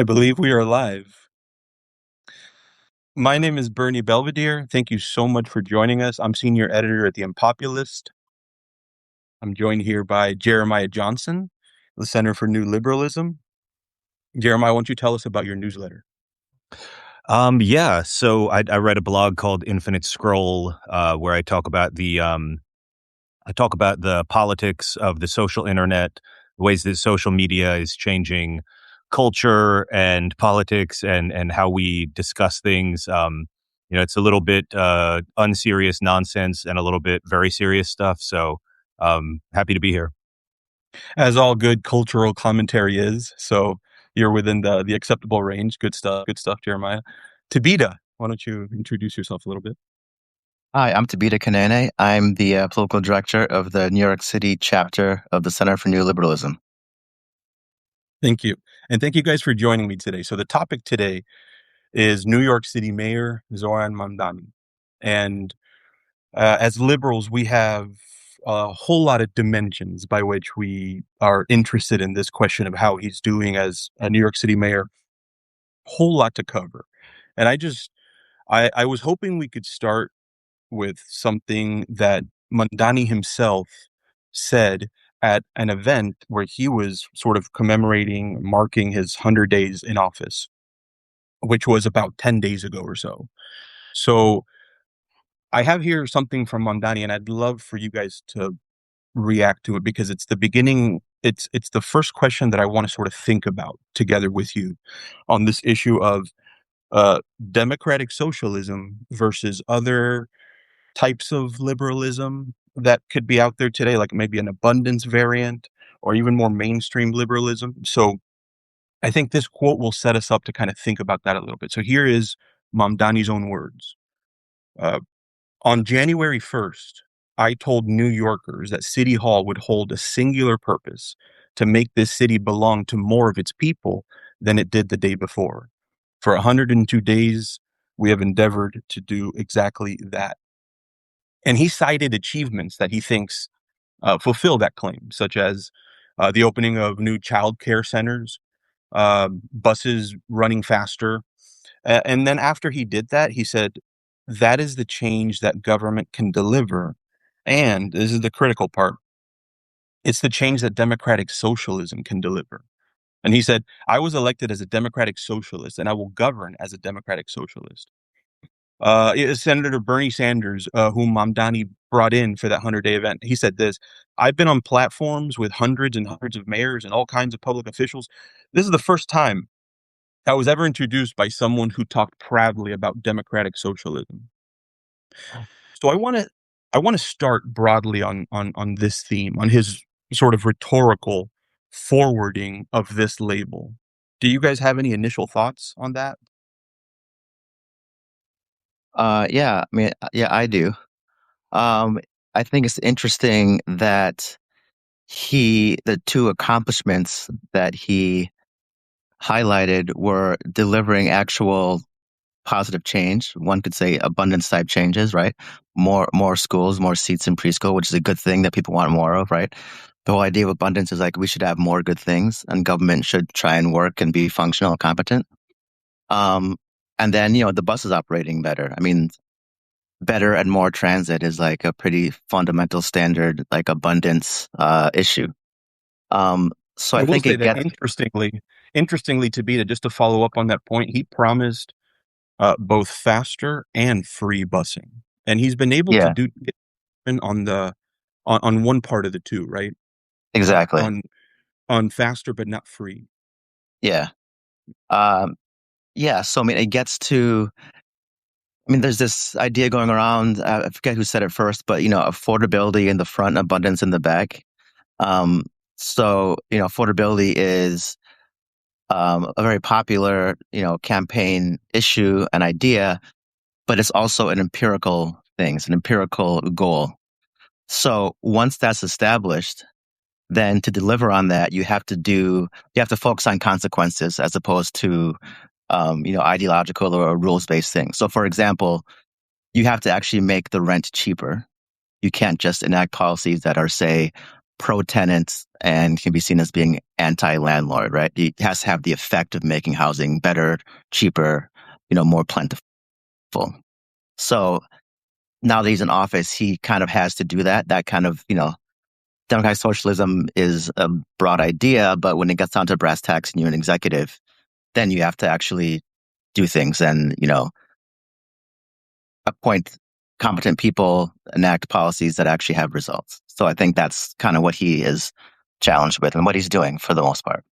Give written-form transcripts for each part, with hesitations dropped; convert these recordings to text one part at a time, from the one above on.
I believe we are live. My name is Berny Belvedere. Thank you so much for joining us. I'm senior editor at the UnPopulist. I'm joined here by Jeremiah Johnson, the Center for New Liberalism. Jeremiah, why don't you tell us about your newsletter? So I read a blog called Infinite Scroll, where I talk about the politics of the social internet, the ways that social media is changing culture and politics, and how we discuss things. It's a little bit unserious nonsense and a little bit very serious stuff. So happy to be here. As all good cultural commentary is, so you're within the acceptable range. Good stuff, Jeremiah. Tibita, why don't you introduce yourself a little bit? Hi, I'm Tibita Kaneene. I'm the political director of the New York City chapter of the Center for New Liberalism. Thank you. And thank you guys for joining me today. So the topic today is New York City Mayor Zohran Mamdani. And as liberals, we have a whole lot of dimensions by which we are interested in this question of how he's doing as a New York City mayor. Whole lot to cover. And I was hoping we could start with something that Mamdani himself said at an event where he was sort of marking his 100 days in office, which was about 10 days ago or so. So I have here something from Mamdani, and I'd love for you guys to react to it because it's the beginning. It's the first question that I want to sort of think about together with you on this issue of democratic socialism versus other types of liberalism that could be out there today, like maybe an abundance variant or even more mainstream liberalism. So I think this quote will set us up to kind of think about that a little bit. So here is Mamdani's own words. Uh, On January 1st, I told New Yorkers that City Hall would hold a singular purpose to make this city belong to more of its people than it did the day before. For 102 days, we have endeavored to do exactly that. And he cited achievements that he thinks fulfill that claim, such as the opening of new child care centers, buses running faster. And then after he did that, he said, that is the change that government can deliver. And this is the critical part. It's the change that democratic socialism can deliver. And he said, I was elected as a democratic socialist and I will govern as a democratic socialist. Senator Bernie Sanders, whom Mamdani brought in for that 100-day event, he said this: I've been on platforms with hundreds and hundreds of mayors and all kinds of public officials. This is the first time I was ever introduced by someone who talked proudly about democratic socialism. So I want to start broadly on this theme, on his sort of rhetorical forwarding of this label. Do you guys have any initial thoughts on that? I do. I think it's interesting that the two accomplishments that he highlighted were delivering actual positive change. One could say abundance type changes, right? More schools, more seats in preschool, which is a good thing that people want more of, right? The whole idea of abundance is like we should have more good things and government should try and work and be functional and competent. And then, the bus is operating better. I mean, better and more transit is like a pretty fundamental standard, like abundance issue. So I I will think say it that gets, interestingly, Tabita, just to follow up on that point, he promised both faster and free busing, and he's been able to yeah, do it on one part of the two, right? exactly. On faster but not free. Yeah. Um, yeah. So, I mean, it gets to, I mean, there's this idea going around. I forget who said it first, but, affordability in the front, abundance in the back. Um, affordability is a very popular, campaign issue and idea, but it's also an empirical thing. It's an empirical goal. So once that's established, then to deliver on that, you have to focus on consequences as opposed to, ideological or rules-based things. So for example, you have to actually make the rent cheaper. You can't just enact policies that are, say, pro-tenant and can be seen as being anti-landlord, right? He has to have the effect of making housing better, cheaper, more plentiful. So now that he's in office, he kind of has to do that. That kind of, democratic socialism is a broad idea, but when it gets down to brass tacks and you're an executive, then you have to actually do things and, appoint competent people, enact policies that actually have results. So I think that's kind of what he is challenged with and what he's doing for the most part.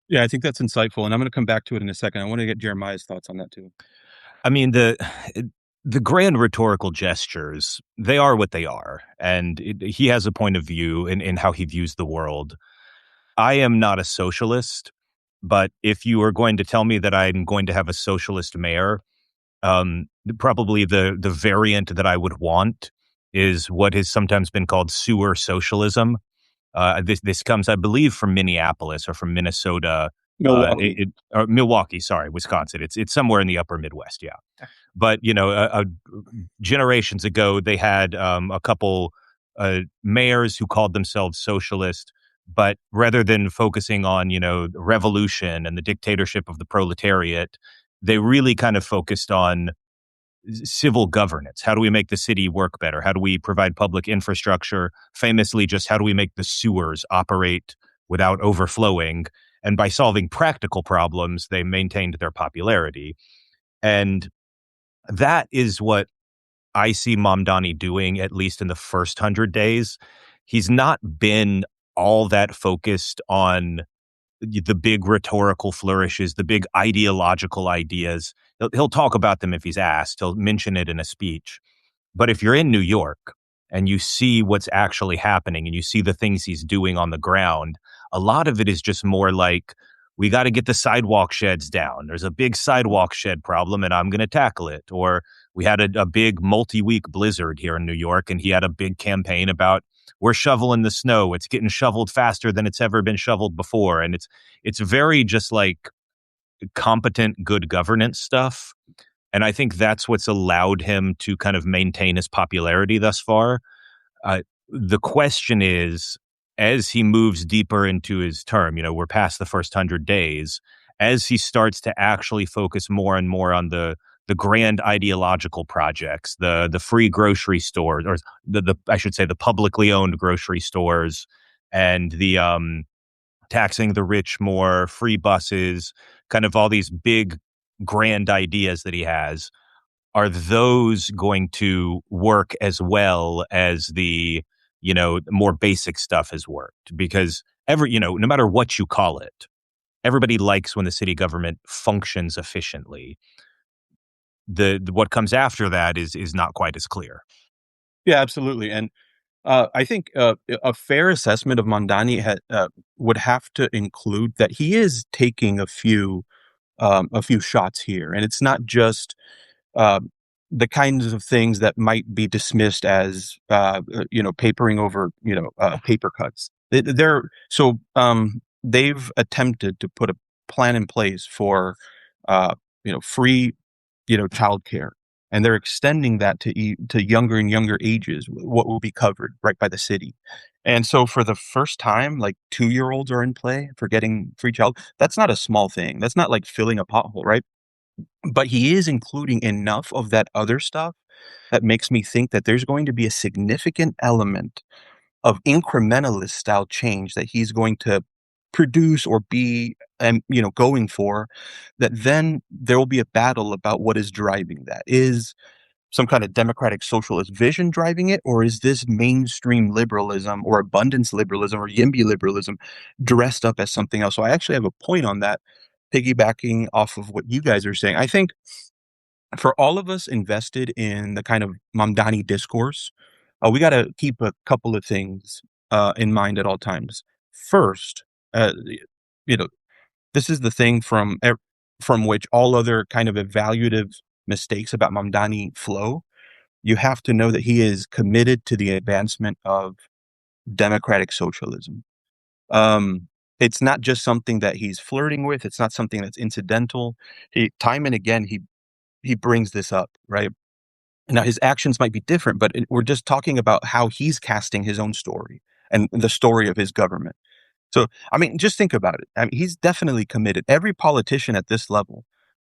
Yeah, I think that's insightful, and I'm going to come back to it in a second. I want to get Jeremiah's thoughts on that too. I mean, the grand rhetorical gestures, they are what they are. And he has a point of view in how he views the world. I am not a socialist, but if you are going to tell me that I'm going to have a socialist mayor, probably the variant that I would want is what has sometimes been called sewer socialism. This comes, I believe, from Minneapolis or from Minnesota, Milwaukee. or Milwaukee. Sorry, Wisconsin. It's somewhere in the upper Midwest. Yeah, but generations ago, they had a couple mayors who called themselves socialist, but rather than focusing on revolution and the dictatorship of the proletariat, they really kind of focused on civil governance. How do we make the city work better? How do we provide public infrastructure? Famously, just how do we make the sewers operate without overflowing? And by solving practical problems, they maintained their popularity. And that is what I see Mamdani doing, at least in the first 100 days. He's not been all that focused on the big rhetorical flourishes, the big ideological ideas. He'll talk about them if he's asked. He'll mention it in a speech. But if you're in New York and you see what's actually happening and you see the things he's doing on the ground, a lot of it is just more like, we got to get the sidewalk sheds down. There's a big sidewalk shed problem and I'm going to tackle it. Or we had a big multi-week blizzard here in New York and he had a big campaign about, we're shoveling the snow. It's getting shoveled faster than it's ever been shoveled before. And it's very just like competent, good governance stuff. And I think that's what's allowed him to kind of maintain his popularity thus far. The question is, as he moves deeper into his term, we're past the first 100 days, as he starts to actually focus more and more on the grand ideological projects, the free grocery stores, or the I should say the publicly owned grocery stores, and the taxing the rich more, free buses, kind of all these big grand ideas that he has. Are those going to work as well as the more basic stuff has worked? Because no matter what you call it, everybody likes when the city government functions efficiently. The what comes after that is not quite as clear. Yeah, absolutely. And I think a fair assessment of Mamdani would have to include that he is taking a few shots here, and it's not just uh, the kinds of things that might be dismissed as papering over paper cuts. They've attempted to put a plan in place for free childcare, and they're extending that to younger and younger ages, what will be covered right by the city. And so for the first time, like 2-year-olds are in play for getting free child. That's not a small thing. That's not like filling a pothole, right? But he is including enough of that other stuff that makes me think that there's going to be a significant element of incrementalist style change that he's going to produce or be going for, that then there will be a battle about what is driving that. Is some kind of democratic socialist vision driving it, or is this mainstream liberalism or abundance liberalism or YIMBY liberalism dressed up as something else? So I actually have a point on that, piggybacking off of what you guys are saying. I think for all of us invested in the kind of Mamdani discourse, we got to keep a couple of things in mind at all times. First, you know, this is the thing from which all other kind of evaluative mistakes about Mamdani flow. You have to know that he is committed to the advancement of democratic socialism. It's not just something that he's flirting with. It's not something that's incidental. Time and again, he brings this up, right? Now, his actions might be different, but we're just talking about how he's casting his own story. and the story of his government. So, I mean, just think about it. I mean, he's definitely committed. Every politician at this level,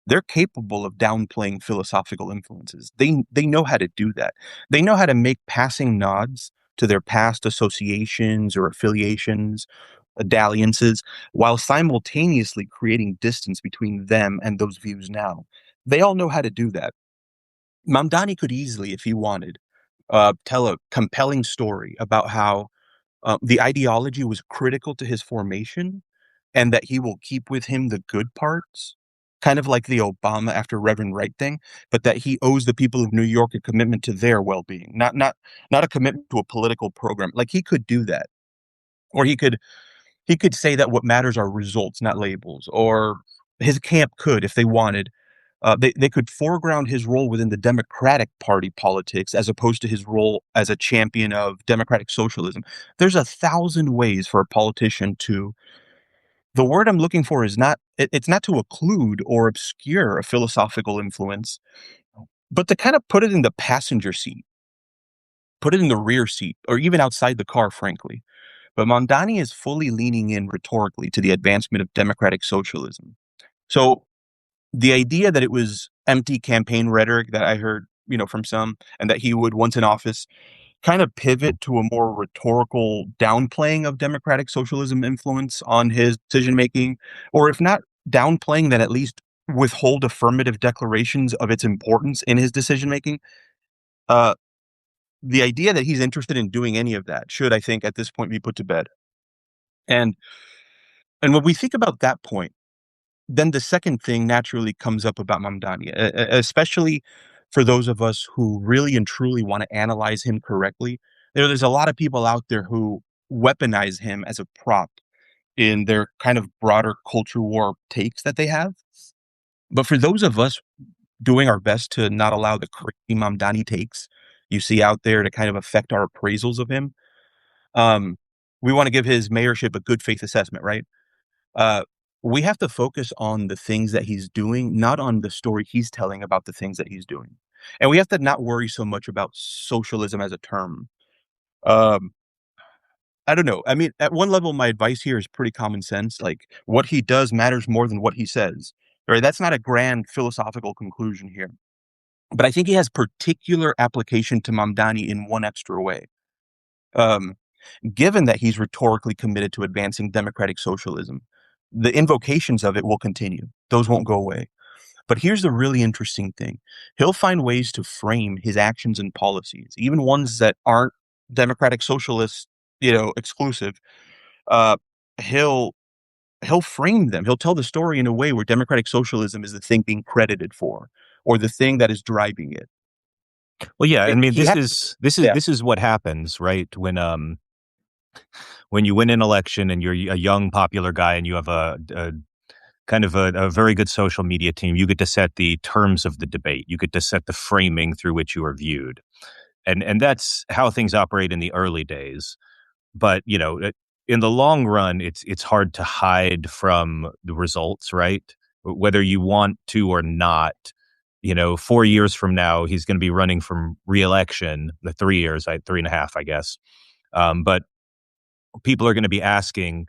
they're capable of downplaying philosophical influences. They know how to do that. They know how to make passing nods to their past associations or affiliations, dalliances, while simultaneously creating distance between them and those views now. They all know how to do that. Mamdani could easily, if he wanted, tell a compelling story about how the ideology was critical to his formation and that he will keep with him the good parts, kind of like the Obama after Reverend Wright thing, but that he owes the people of New York a commitment to their well-being, not a commitment to a political program. Like he could do that. Or he could say that what matters are results, not labels. Or his camp could, if they wanted, they could foreground his role within the Democratic Party politics as opposed to his role as a champion of democratic socialism. There's 1,000 ways for a politician to. The word I'm looking for is not. It's not to occlude or obscure a philosophical influence, but to kind of put it in the passenger seat, put it in the rear seat, or even outside the car, frankly. But Mamdani is fully leaning in rhetorically to the advancement of democratic socialism. So the idea that it was empty campaign rhetoric that I heard, from some, and that he would, once in office, kind of pivot to a more rhetorical downplaying of democratic socialism influence on his decision making, or if not downplaying, then at least withhold affirmative declarations of its importance in his decision making. Uh, the idea that he's interested in doing any of that should, I think, at this point be put to bed. And and when we think about that point, then the second thing naturally comes up about Mamdani, especially for those of us who really and truly want to analyze him correctly. There's a lot of people out there who weaponize him as a prop in their kind of broader culture war takes that they have. But for those of us doing our best to not allow the crazy Mamdani takes you see out there to kind of affect our appraisals of him, um, we want to give his mayorship a good faith assessment, right? Uh, we have to focus on the things that he's doing, not on the story he's telling about the things that he's doing. And we have to not worry so much about socialism as a term. Um, I don't know. I mean, at one level, my advice here is pretty common sense. Like, what he does matters more than what he says. Right? That's not a grand philosophical conclusion here. But I think he has particular application to Mamdani in one extra way. Um, Given that he's rhetorically committed to advancing democratic socialism, the invocations of it will continue. Those won't go away. But here's the really interesting thing. He'll find ways to frame his actions and policies, even ones that aren't democratic socialist, exclusive. Uh, he'll he'll frame them. He'll tell the story in a way where democratic socialism is the thing being credited for, or the thing that is driving it. Well, yeah, I mean, He this has, is this is yeah, this is what happens, right? When you win an election and you're a young popular guy and you have a kind of a very good social media team, you get to set the terms of the debate. You get to set the framing through which you are viewed. And that's how things operate in the early days. But, in the long run, it's hard to hide from the results, right? Whether you want to or not, 4 years from now, he's going to be running from reelection, the 3 years, 3.5, I guess. But people are going to be asking,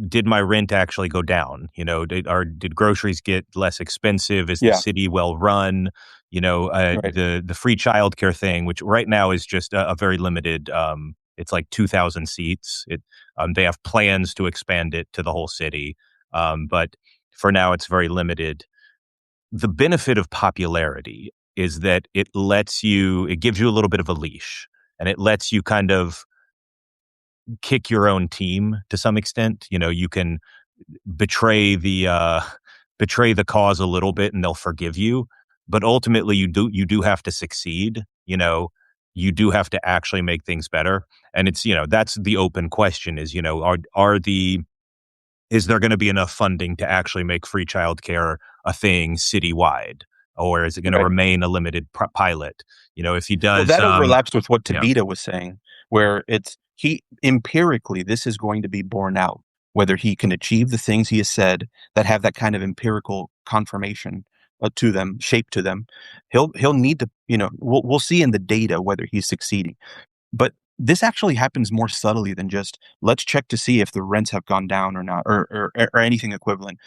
did my rent actually go down? Did groceries get less expensive? Is the yeah, city well run? right. The free childcare thing, which right now is just a very limited. It's like 2,000 seats. They have plans to expand it to the whole city, but for now it's very limited. The benefit of popularity is that it gives you a little bit of a leash, and it lets you kind of kick your own team to some extent. You can betray the cause a little bit and they'll forgive you, but ultimately you do have to succeed. You do have to actually make things better. And it's, that's the open question is, is there going to be enough funding to actually make free childcare a thing citywide? Or is it going to Right. remain a limited pilot? If he Well, does, that overlaps with what yeah. Tibita was saying, where he empirically, this is going to be borne out, whether he can achieve the things he has said that have that kind of empirical confirmation to them, shape to them. He'll need to, we'll see in the data whether he's succeeding. But this actually happens more subtly than just let's check to see if the rents have gone down or not, or anything equivalent.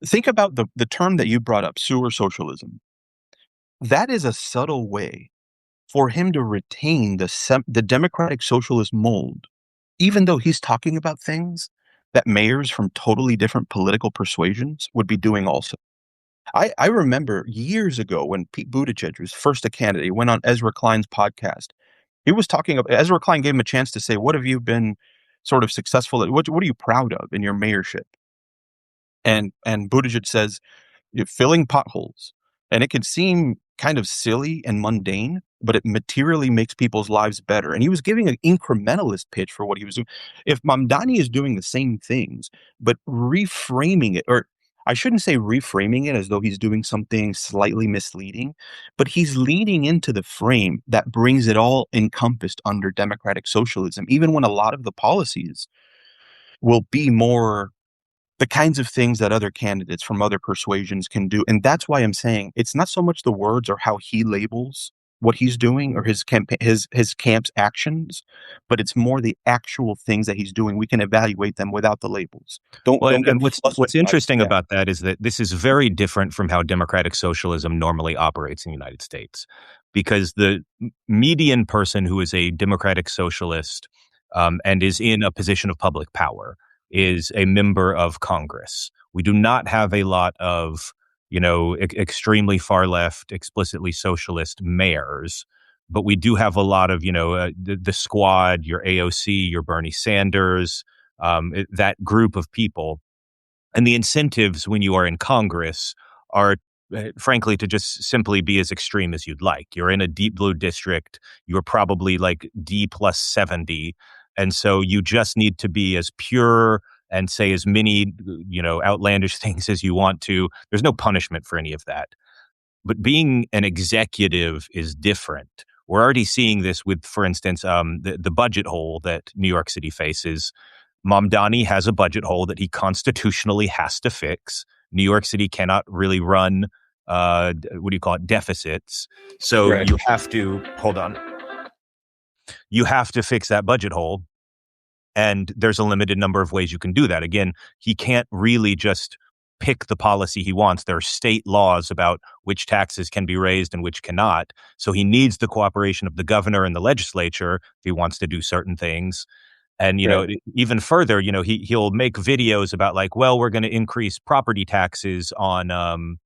Think about the term that you brought up, sewer socialism. That is a subtle way for him to retain the democratic socialist mold, even though he's talking about things that mayors from totally different political persuasions would be doing also. I remember years ago when Pete Buttigieg was first a candidate, he went on Ezra Klein's podcast. He was talking about, Ezra Klein gave him a chance to say, what have you been sort of successful at? What are you proud of in your mayorship? And Buttigieg says, you're filling potholes. And it can seem kind of silly and mundane, but it materially makes people's lives better. And he was giving an incrementalist pitch for what he was doing. If Mamdani is doing the same things, but reframing it, or I shouldn't say reframing it as though he's doing something slightly misleading, but he's leaning into the frame that brings it all encompassed under democratic socialism, even when a lot of the policies will be more the kinds of things that other candidates from other persuasions can do. And that's why I'm saying it's not so much the words or how he labels what he's doing or his campaign, his camp's actions, but it's more the actual things that he's doing. We can evaluate them without the labels. Well, Don't get and what's flustered by it. interesting Yeah. about that is that this is very different from how democratic socialism normally operates in the United States, because the median person who is a democratic socialist and is in a position of public power is a member of Congress. We do not have a lot of, extremely far left, explicitly socialist mayors, but we do have a lot of, the squad, your AOC, your Bernie Sanders, that group of people. And the incentives when you are in Congress are, frankly, to just simply be as extreme as you'd like. You're in a deep blue district. You're probably like D plus 70. And so you just need to be as pure and say as many, outlandish things as you want to. There's no punishment for any of that. But being an executive is different. We're already seeing this with, for instance, the budget hole that New York City faces. Mamdani has a budget hole that he constitutionally has to fix. New York City cannot really run, deficits. So Right. you have to, hold on. You have to fix that budget hole. And there's a limited number of ways you can do that. Again, he can't really just pick the policy he wants. There are state laws about which taxes can be raised and which cannot. So he needs the cooperation of the governor and the legislature if he wants to do certain things. And, Right. even further, he'll make videos about like, well, we're going to increase property taxes on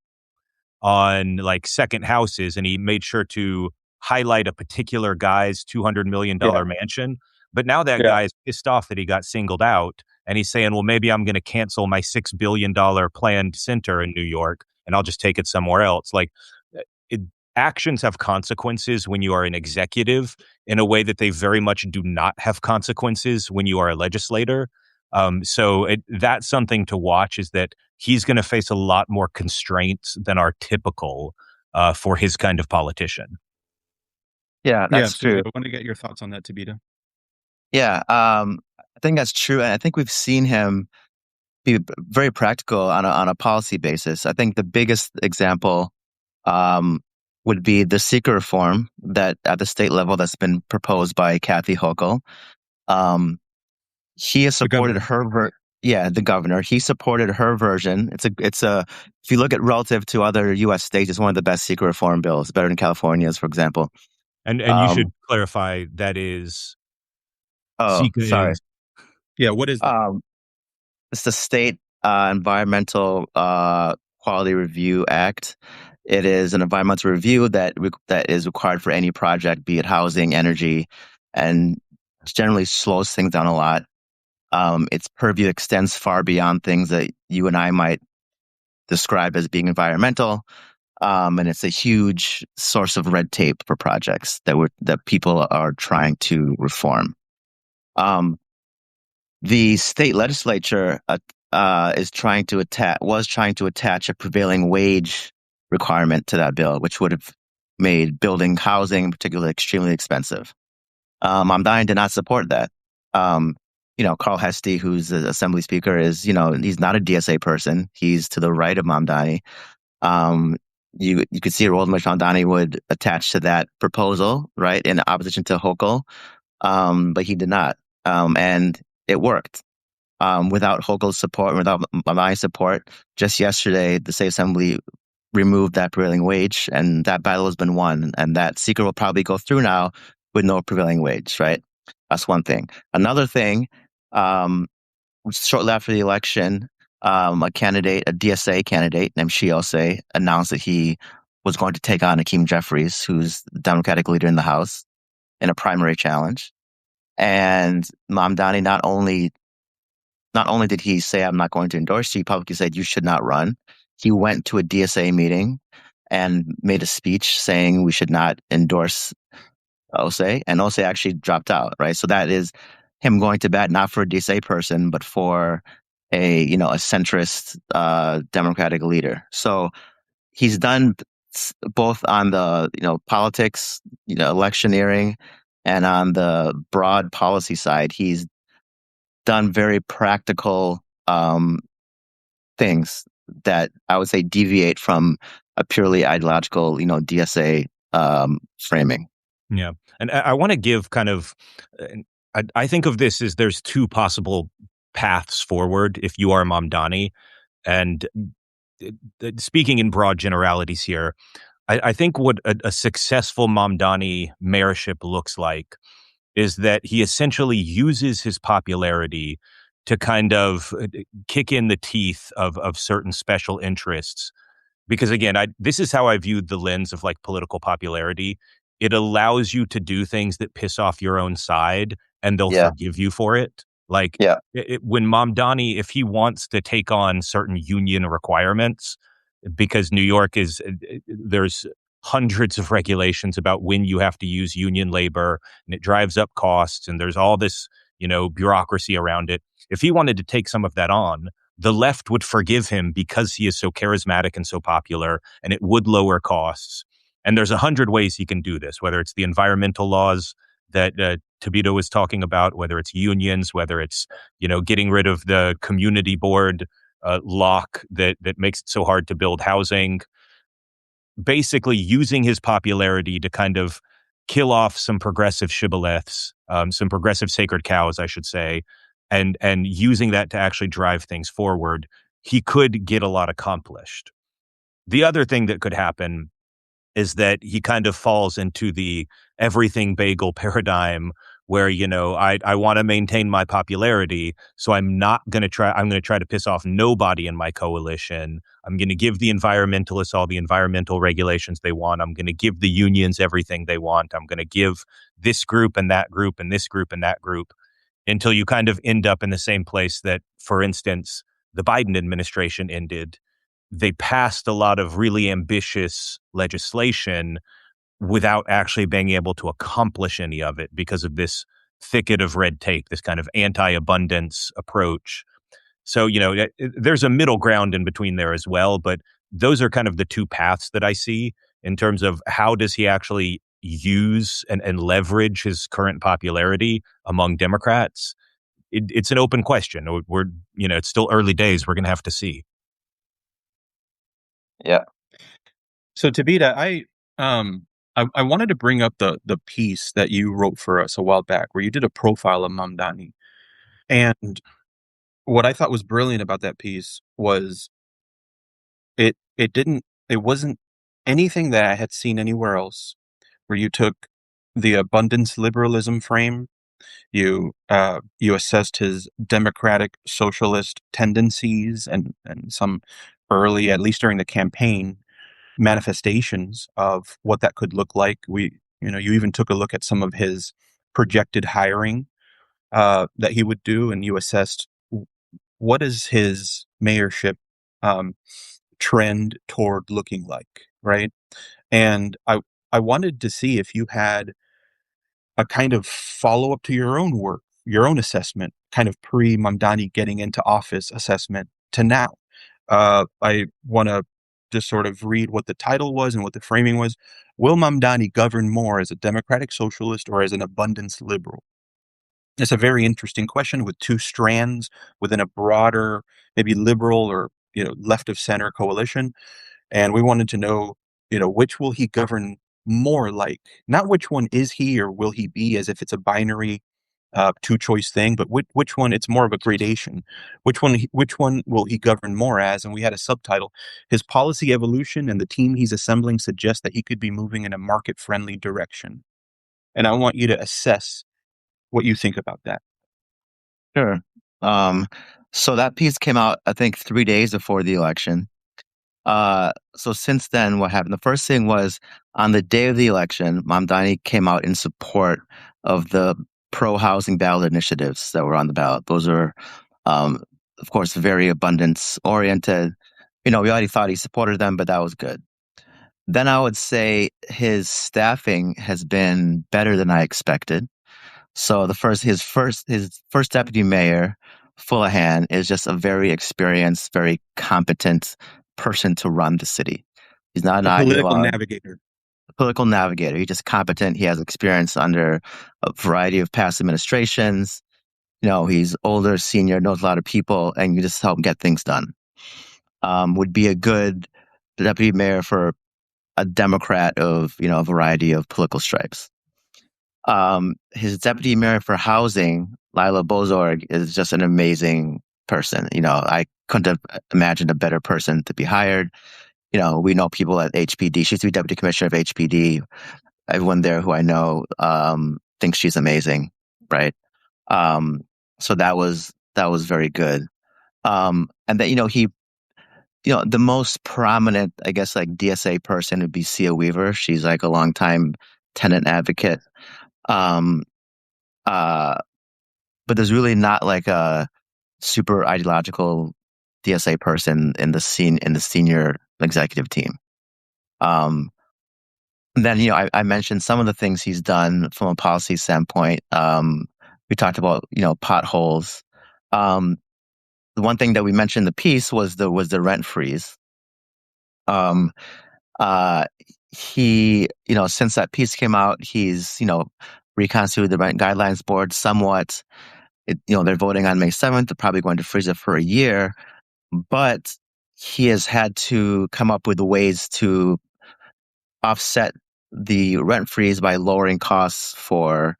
like second houses. And he made sure to highlight a particular guy's $200 million Yeah. mansion. But now that Yeah. guy is pissed off that he got singled out. And he's saying, well, maybe I'm going to cancel my $6 billion planned center in New York and I'll just take it somewhere else. Like it, actions have consequences when you are an executive in a way that they very much do not have consequences when you are a legislator. So that's something to watch, is that he's going to face a lot more constraints than are typical for his kind of politician. Yeah, Yeah, that's absolutely. true. I want to get your thoughts on that, Tibita. Yeah, I think that's true, and I think we've seen him be very practical on a policy basis. I think the biggest example would be the seeker reform that at the state level that's been proposed by Kathy Hochul. He has supported the governor. He supported her version. If you look at relative to other U.S. states, it's one of the best seeker reform bills, better than California's, for example. And you should clarify that is. Oh, sorry. Yeah, what is that? It's the State Environmental Quality Review Act. It is an environmental review that is required for any project, be it housing, energy, and generally slows things down a lot. Its purview extends far beyond things that you and I might describe as being environmental, and it's a huge source of red tape for projects that people are trying to reform. The state legislature was trying to attach a prevailing wage requirement to that bill, which would have made building housing, particularly, extremely expensive. Mamdani did not support that. Carl Hesty, who's the assembly speaker, he's not a DSA person. He's to the right of Mamdani. You could see a role in which Mamdani would attach to that proposal, right, in opposition to Hochul. but he did not. And it worked. Without Hochul's support, without my support, just yesterday, the State Assembly removed that prevailing wage, and that battle has been won. And that secret will probably go through now with no prevailing wage, right? That's one thing. Another thing, shortly after the election, a DSA candidate named Shiose, announced that he was going to take on Hakeem Jeffries, who's the Democratic leader in the House, in a primary challenge. And Mamdani not only did he say, I'm not going to endorse you, he publicly said, you should not run. He went to a DSA meeting and made a speech saying we should not endorse Osei, and Osei actually dropped out, right? So that is him going to bat not for a DSA person, but for a centrist Democratic leader. So he's done both on the politics, electioneering, and on the broad policy side. He's done very practical things that I would say deviate from a purely ideological, DSA framing. Yeah. And I want to give kind of, I think of this as there's two possible paths forward if you are Mamdani. And speaking in broad generalities here, I think what a successful Mamdani mayorship looks like is that he essentially uses his popularity to kind of kick in the teeth of certain special interests. Because again, this is how I viewed the lens of like political popularity. It allows you to do things that piss off your own side, and they'll forgive you for it. Like when Mamdani, if he wants to take on certain union requirements, because New York there's hundreds of regulations about when you have to use union labor, and it drives up costs, and there's all this, bureaucracy around it. If he wanted to take some of that on, the left would forgive him because he is so charismatic and so popular, and it would lower costs. And there's 100 ways he can do this, whether it's the environmental laws that Tibita was talking about, whether it's unions, whether it's, getting rid of the community board lock that makes it so hard to build housing. Basically using his popularity to kind of kill off some progressive shibboleths, some progressive sacred cows, I should say, and using that to actually drive things forward, he could get a lot accomplished. The other thing that could happen is that he kind of falls into the everything bagel paradigm where, I want to maintain my popularity, so I'm going to try to piss off nobody in my coalition. I'm going to give the environmentalists all the environmental regulations they want. I'm going to give the unions everything they want. I'm going to give this group and that group and this group and that group, until you kind of end up in the same place that, for instance, the Biden administration ended. They passed a lot of really ambitious legislation without actually being able to accomplish any of it because of this thicket of red tape, this kind of anti-abundance approach. So, there's a middle ground in between there as well, but those are kind of the two paths that I see in terms of how does he actually use and leverage his current popularity among Democrats. It's an open question. It's still early days. We're going to have to see. Yeah. So Tibita, I wanted to bring up the piece that you wrote for us a while back, where you did a profile of Mamdani, and what I thought was brilliant about that piece was it wasn't anything that I had seen anywhere else, where you took the abundance liberalism frame, you assessed his democratic socialist tendencies and some early, at least during the campaign, manifestations of what that could look like. You even took a look at some of his projected hiring that he would do, and you assessed what is his mayorship trend toward looking like, right? And I wanted to see if you had a kind of follow up to your own work, your own assessment, kind of pre Mamdani getting into office assessment to now. I want to just sort of read what the title was and what the framing was. Will Mamdani govern more as a democratic socialist or as an abundance liberal? It's a very interesting question with two strands within a broader, maybe liberal or left of center coalition. And we wanted to know, which will he govern more like? Not which one is he or will he be, as if it's a binary two-choice thing, but which one? It's more of a gradation. Which one will he govern more as? And we had a subtitle: his policy evolution and the team he's assembling suggest that he could be moving in a market-friendly direction. And I want you to assess what you think about that. Sure. So that piece came out, I think, 3 days before the election. So since then, what happened? The first thing was on the day of the election, Mamdani came out in support of the pro-housing ballot initiatives that were on the ballot. Those are, of course, very abundance-oriented. We already thought he supported them, but that was good. Then I would say his staffing has been better than I expected. So his first deputy mayor, Fullahan, is just a very experienced, very competent person to run the city. He's not an A political ideologue, navigator. a political navigator. He's just competent. He has experience under a variety of past administrations. He's older, senior, knows a lot of people, and you just help him get things done. Would be a good deputy mayor for a Democrat of, a variety of political stripes. His deputy mayor for housing, Lila Bozorg, is just an amazing person. I couldn't have imagined a better person to be hired. We know people at HPD. She used to be deputy commissioner of HPD. Everyone there who I know thinks she's amazing, right? So that was very good. And then he, the most prominent, I guess, like DSA person would be Sia Weaver. She's like a longtime tenant advocate. But there's really not like a super ideological DSA person in the senior executive team. Then I mentioned some of the things he's done from a policy standpoint. We talked about potholes. The one thing that we mentioned in the piece was the rent freeze. He since that piece came out, he's reconstituted the rent guidelines board somewhat. They're voting on May 7th. They're probably going to freeze it for a year, but he has had to come up with ways to offset the rent freeze by lowering costs for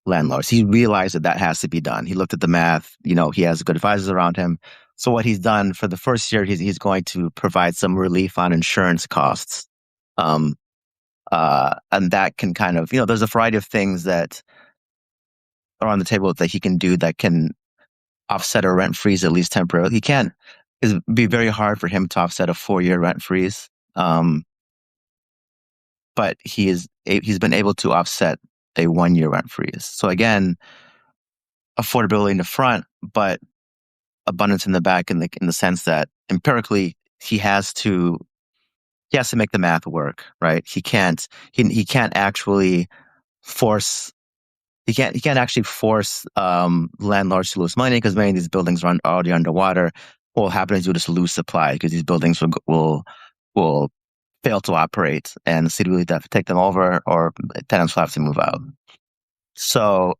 landlords. He realized that has to be done. He looked at the math. He has good advisors around him. So what he's done for the first year, he's going to provide some relief on insurance costs. And that can kind of, there's a variety of things that are on the table that he can do that can offset a rent freeze, at least temporarily. He can't. It'd be very hard for him to offset a 4-year rent freeze. But he's been able to offset a 1-year rent freeze. So again, affordability in the front, but abundance in the back, in the sense that empirically he has to make the math work, right? He can't actually force landlords to lose money, because many of these buildings are already underwater. What will happen is you'll just lose supply, because these buildings will fail to operate, and the city will either have to take them over, or tenants will have to move out. So,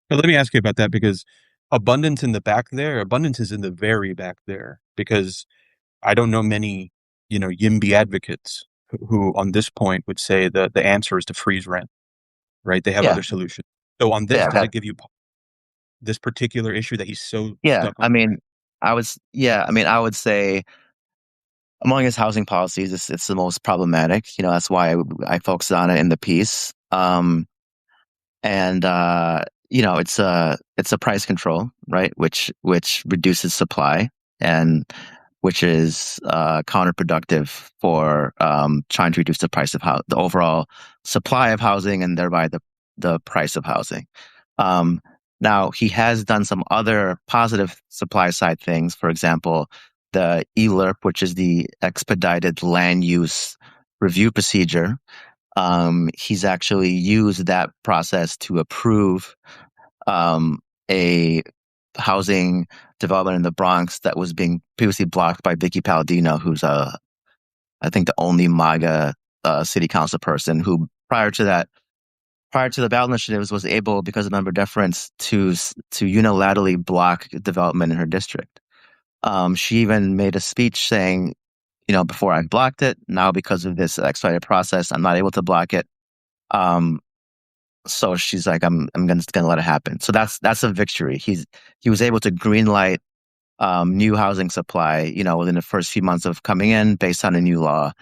but let me ask you about that, because abundance in the back there, abundance is in the very back there, because I don't know many, YIMBY advocates who on this point would say that the answer is to freeze rent, right? They have other solutions. So on this, does that give you this particular issue that he's so stuck on? I would say among his housing policies, it's the most problematic. That's why I focused on it in the piece. It's a price control, right? Which reduces supply, and which is counterproductive for trying to reduce the price of the overall supply of housing, and thereby the price of housing. Now, he has done some other positive supply side things. For example, the ELRP, which is the expedited land use review procedure. He's actually used that process to approve a housing development in the Bronx that was being previously blocked by Vicky Palladino, who's I think the only MAGA city council person who prior to the ballot initiatives was able, because of member deference, to unilaterally block development in her district. She even made a speech saying, before I blocked it, now because of this expedited process, I'm not able to block it. So she's like, I'm gonna let it happen. So that's a victory. He was able to greenlight new housing supply, within the first few months of coming in, based on a new law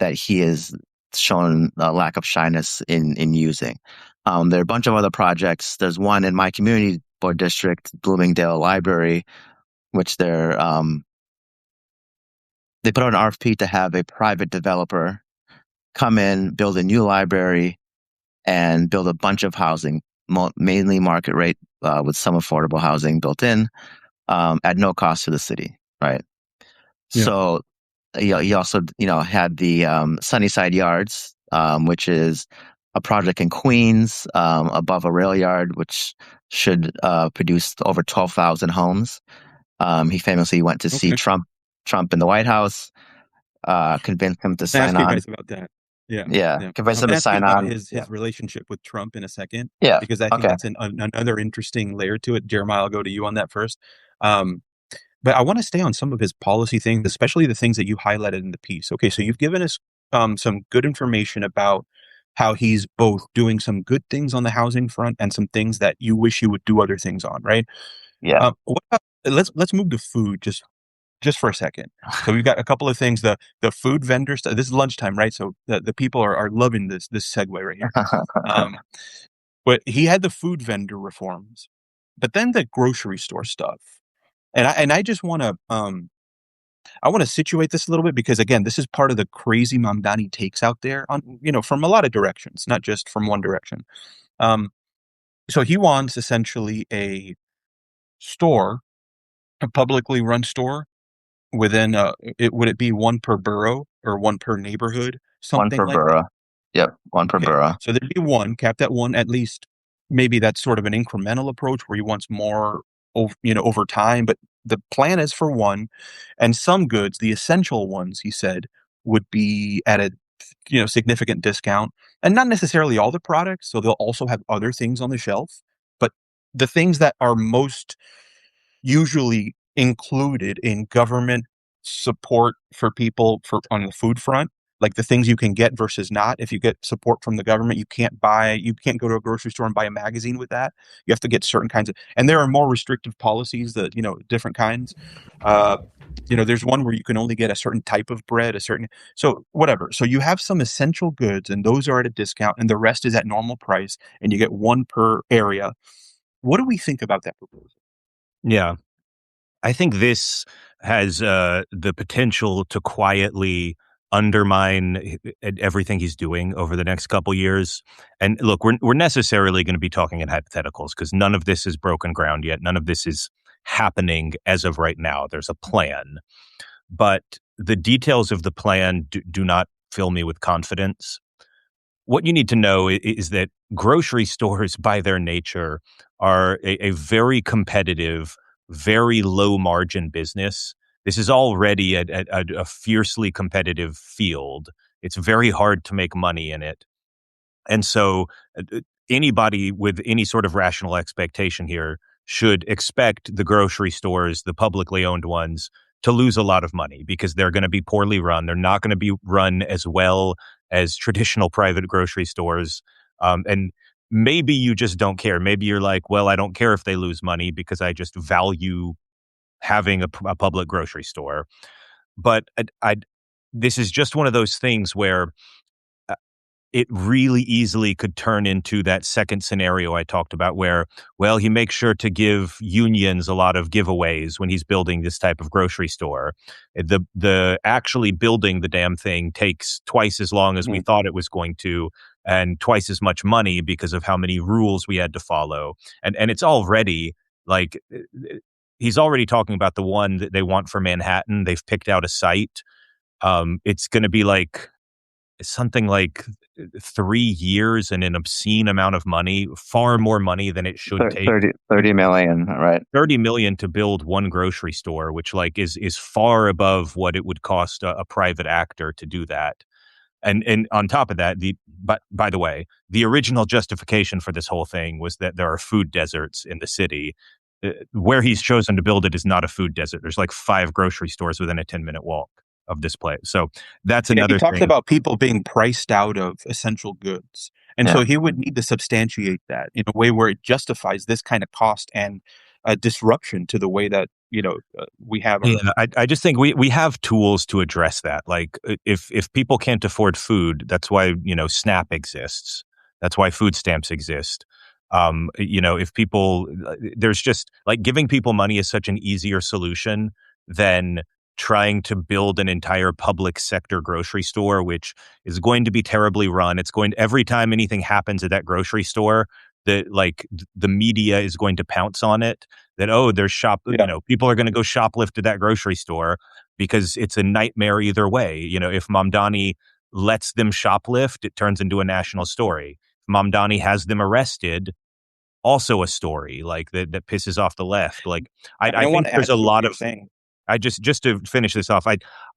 that he has shown a lack of shyness in using. There are a bunch of other projects. There's one in my community board district, Bloomingdale Library, which they put out an RFP to have a private developer come in, build a new library, and build a bunch of housing, mainly market rate, with some affordable housing built in, at no cost to the city, right? Yeah. So he also, had the Sunnyside Yards, which is a project in Queens, above a rail yard, which should produce over 12,000 homes. He famously went to see Okay. Trump in the White House, convinced him to I sign ask you on. guys about that. Yeah, Yeah, yeah. convinced I'm him gonna to ask you sign about on. his Yeah, relationship with Trump in a second, yeah, because I think okay, that's another interesting layer to it. Jeremiah, I'll go to you on that first. Um, but I want to stay on some of his policy things, especially the things that you highlighted in the piece. Okay, so you've given us some good information about how he's both doing some good things on the housing front and some things that you wish he would do other things on, right? yeah. What about, let's move to food just for a second. So we've got a couple of things. The food vendor stuff. This is lunchtime, right? So the people are loving this segue right here. But he had the food vendor reforms, but then the grocery store stuff. And I just want to I want to situate this a little bit, because again, this is part of the crazy Mamdani takes out there on, from a lot of directions, not just from one direction. Um, so he wants essentially a store, a publicly run store within would it be one per borough or one per neighborhood, One something per like that? borough. Yep, one per Okay, borough. so there'd be one capped at one at least. Maybe that's sort of an incremental approach where he wants more over time, but the plan is for one. And some goods, the essential ones, he said, would be at a significant discount, and not necessarily all the products, so they'll also have other things on the shelf, but the things that are most usually included in government support for people for on the food front, like the things you can get versus not. If you get support from the government, you can't go to a grocery store and buy a magazine with that. You have to get certain kinds of, and there are more restrictive policies that, different kinds. Uh, there's one where you can only get a certain type of bread, so whatever. So you have some essential goods, and those are at a discount, and the rest is at normal price, and you get one per area. What do we think about that proposal? Yeah. I think this has the potential to quietly undermine everything he's doing over the next couple years. And look, we're necessarily going to be talking in hypotheticals because none of this is broken ground yet. None of this is happening as of right now. There's a plan, but the details of the plan do not fill me with confidence. What you need to know is that grocery stores, by their nature, are a very competitive, very low margin business. This is already a fiercely competitive field. It's very hard to make money in it. And so anybody with any sort of rational expectation here should expect the grocery stores, the publicly owned ones, to lose a lot of money because they're going to be poorly run. They're not going to be run as well as traditional private grocery stores. And maybe you just don't care. Maybe you're like, well, I don't care if they lose money because I just value having a public grocery store. But this is just one of those things where it really easily could turn into that second scenario I talked about where, well, he makes sure to give unions a lot of giveaways when he's building this type of grocery store. The actually building the damn thing takes twice as long as we thought it was going to, and twice as much money because of how many rules we had to follow. And it's already like, he's already talking about the one that they want for Manhattan. They've picked out a site. It's going to be like something like 3 years and an obscene amount of money, far more money than it should take. 30 million, right? 30 million to build one grocery store, which like is far above what it would cost a private actor to do that. And on top of that, but by the way, the original justification for this whole thing was that there are food deserts in the city. Where he's chosen to build it is not a food desert. There's like 5 grocery stores within a 10-minute walk of this place. So that's Yeah, he another talks thing. about people being priced out of essential goods. And Yeah. so he would need to substantiate that in a way where it justifies this kind of cost and disruption to the way that, we have our. Yeah, I just think we have tools to address that. Like if people can't afford food, that's why, SNAP exists. That's why food stamps exist. If people, there's just like giving people money is such an easier solution than trying to build an entire public sector grocery store, which is going to be terribly run. It's going every time anything happens at that grocery store, the media is going to pounce on it that, oh, there's Yeah. people are going to go shoplift at that grocery store because it's a nightmare either way. If Mamdani lets them shoplift, it turns into a national story. If Mamdani has them arrested, also a story like that pisses off the left. Like I I want think to there's add a to what lot you're of saying. I just to finish this off, I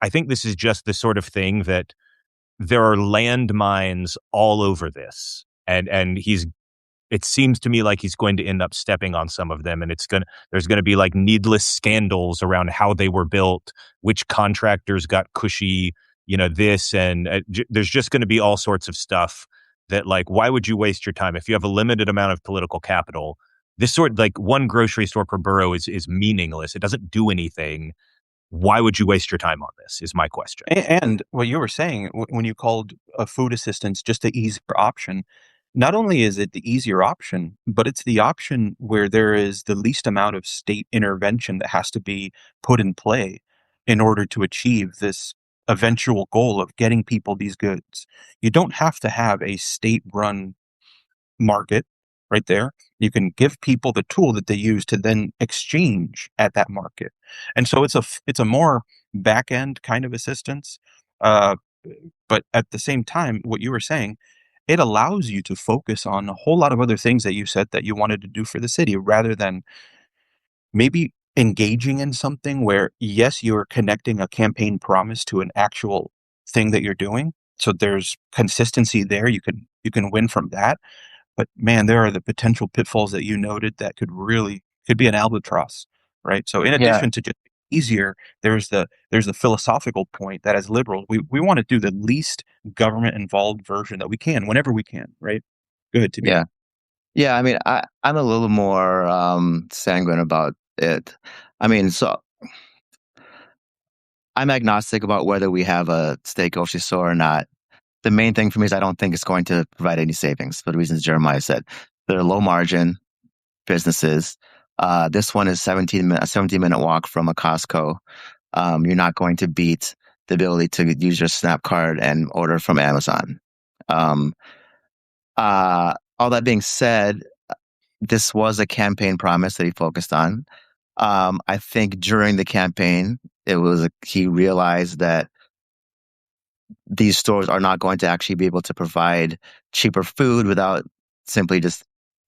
think this is just the sort of thing that there are landmines all over this. And it seems to me like he's going to end up stepping on some of them, and there's going to be like needless scandals around how they were built, which contractors got cushy, this, and there's just going to be all sorts of stuff that, like, why would you waste your time if you have a limited amount of political capital? This sort like one grocery store per borough is meaningless. It doesn't do anything. Why would you waste your time on this? Is my question. And what you were saying when you called food assistance just the easier option, not only is it the easier option, but it's the option where there is the least amount of state intervention that has to be put in play in order to achieve this eventual goal of getting people these goods. You don't have to have a state run market right there. You can give people the tool that they use to then exchange at that market. And so it's a more back end kind of assistance. Uh, but at the same time, what you were saying, it allows you to focus on a whole lot of other things that you said that you wanted to do for the city rather than maybe engaging in something where, yes, you're connecting a campaign promise to an actual thing that you're doing. So there's consistency there. You can win from that. But man, there are the potential pitfalls that you noted that could be an albatross, right? So in Yeah. addition to just easier, there's the philosophical point that as liberals, we want to do the least government involved version that we can whenever we can, right? Go ahead, Tibita. Yeah. Yeah. I mean, I'm a little more sanguine about it. I mean, so I'm agnostic about whether we have a state grocery store or not. The main thing for me is I don't think it's going to provide any savings for the reasons Jeremiah said. They're low margin businesses. This one is a 17-minute walk from a Costco. You're not going to beat the ability to use your Snap card and order from Amazon. All that being said, this was a campaign promise that he focused on. I think during the campaign, he realized that these stores are not going to actually be able to provide cheaper food without simply just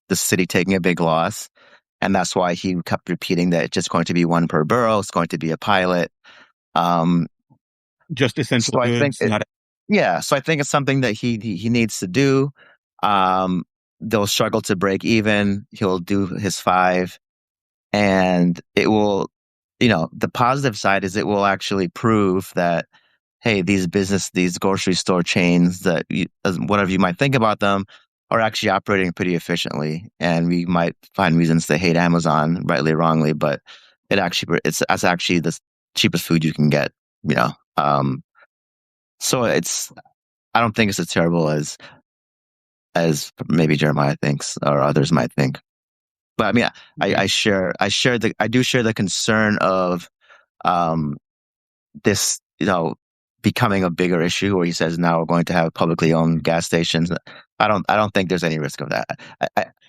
the city taking a big loss. And that's why he kept repeating that it's just going to be one per borough. It's going to be a pilot. Um, Just essential so I think, goods, not so I think it's something that he needs to do. They'll struggle to break even. He'll do his 5, and it will, the positive side is it will actually prove that, hey, these grocery store chains that whatever you might think about them are actually operating pretty efficiently. And we might find reasons to hate Amazon, rightly or wrongly, but it's actually the cheapest food you can get, you know. So I don't think it's as terrible as maybe Jeremiah thinks or others might think. But I mean, I do share the concern of this, becoming a bigger issue where he says now we're going to have publicly owned gas stations. I don't think there's any risk of that.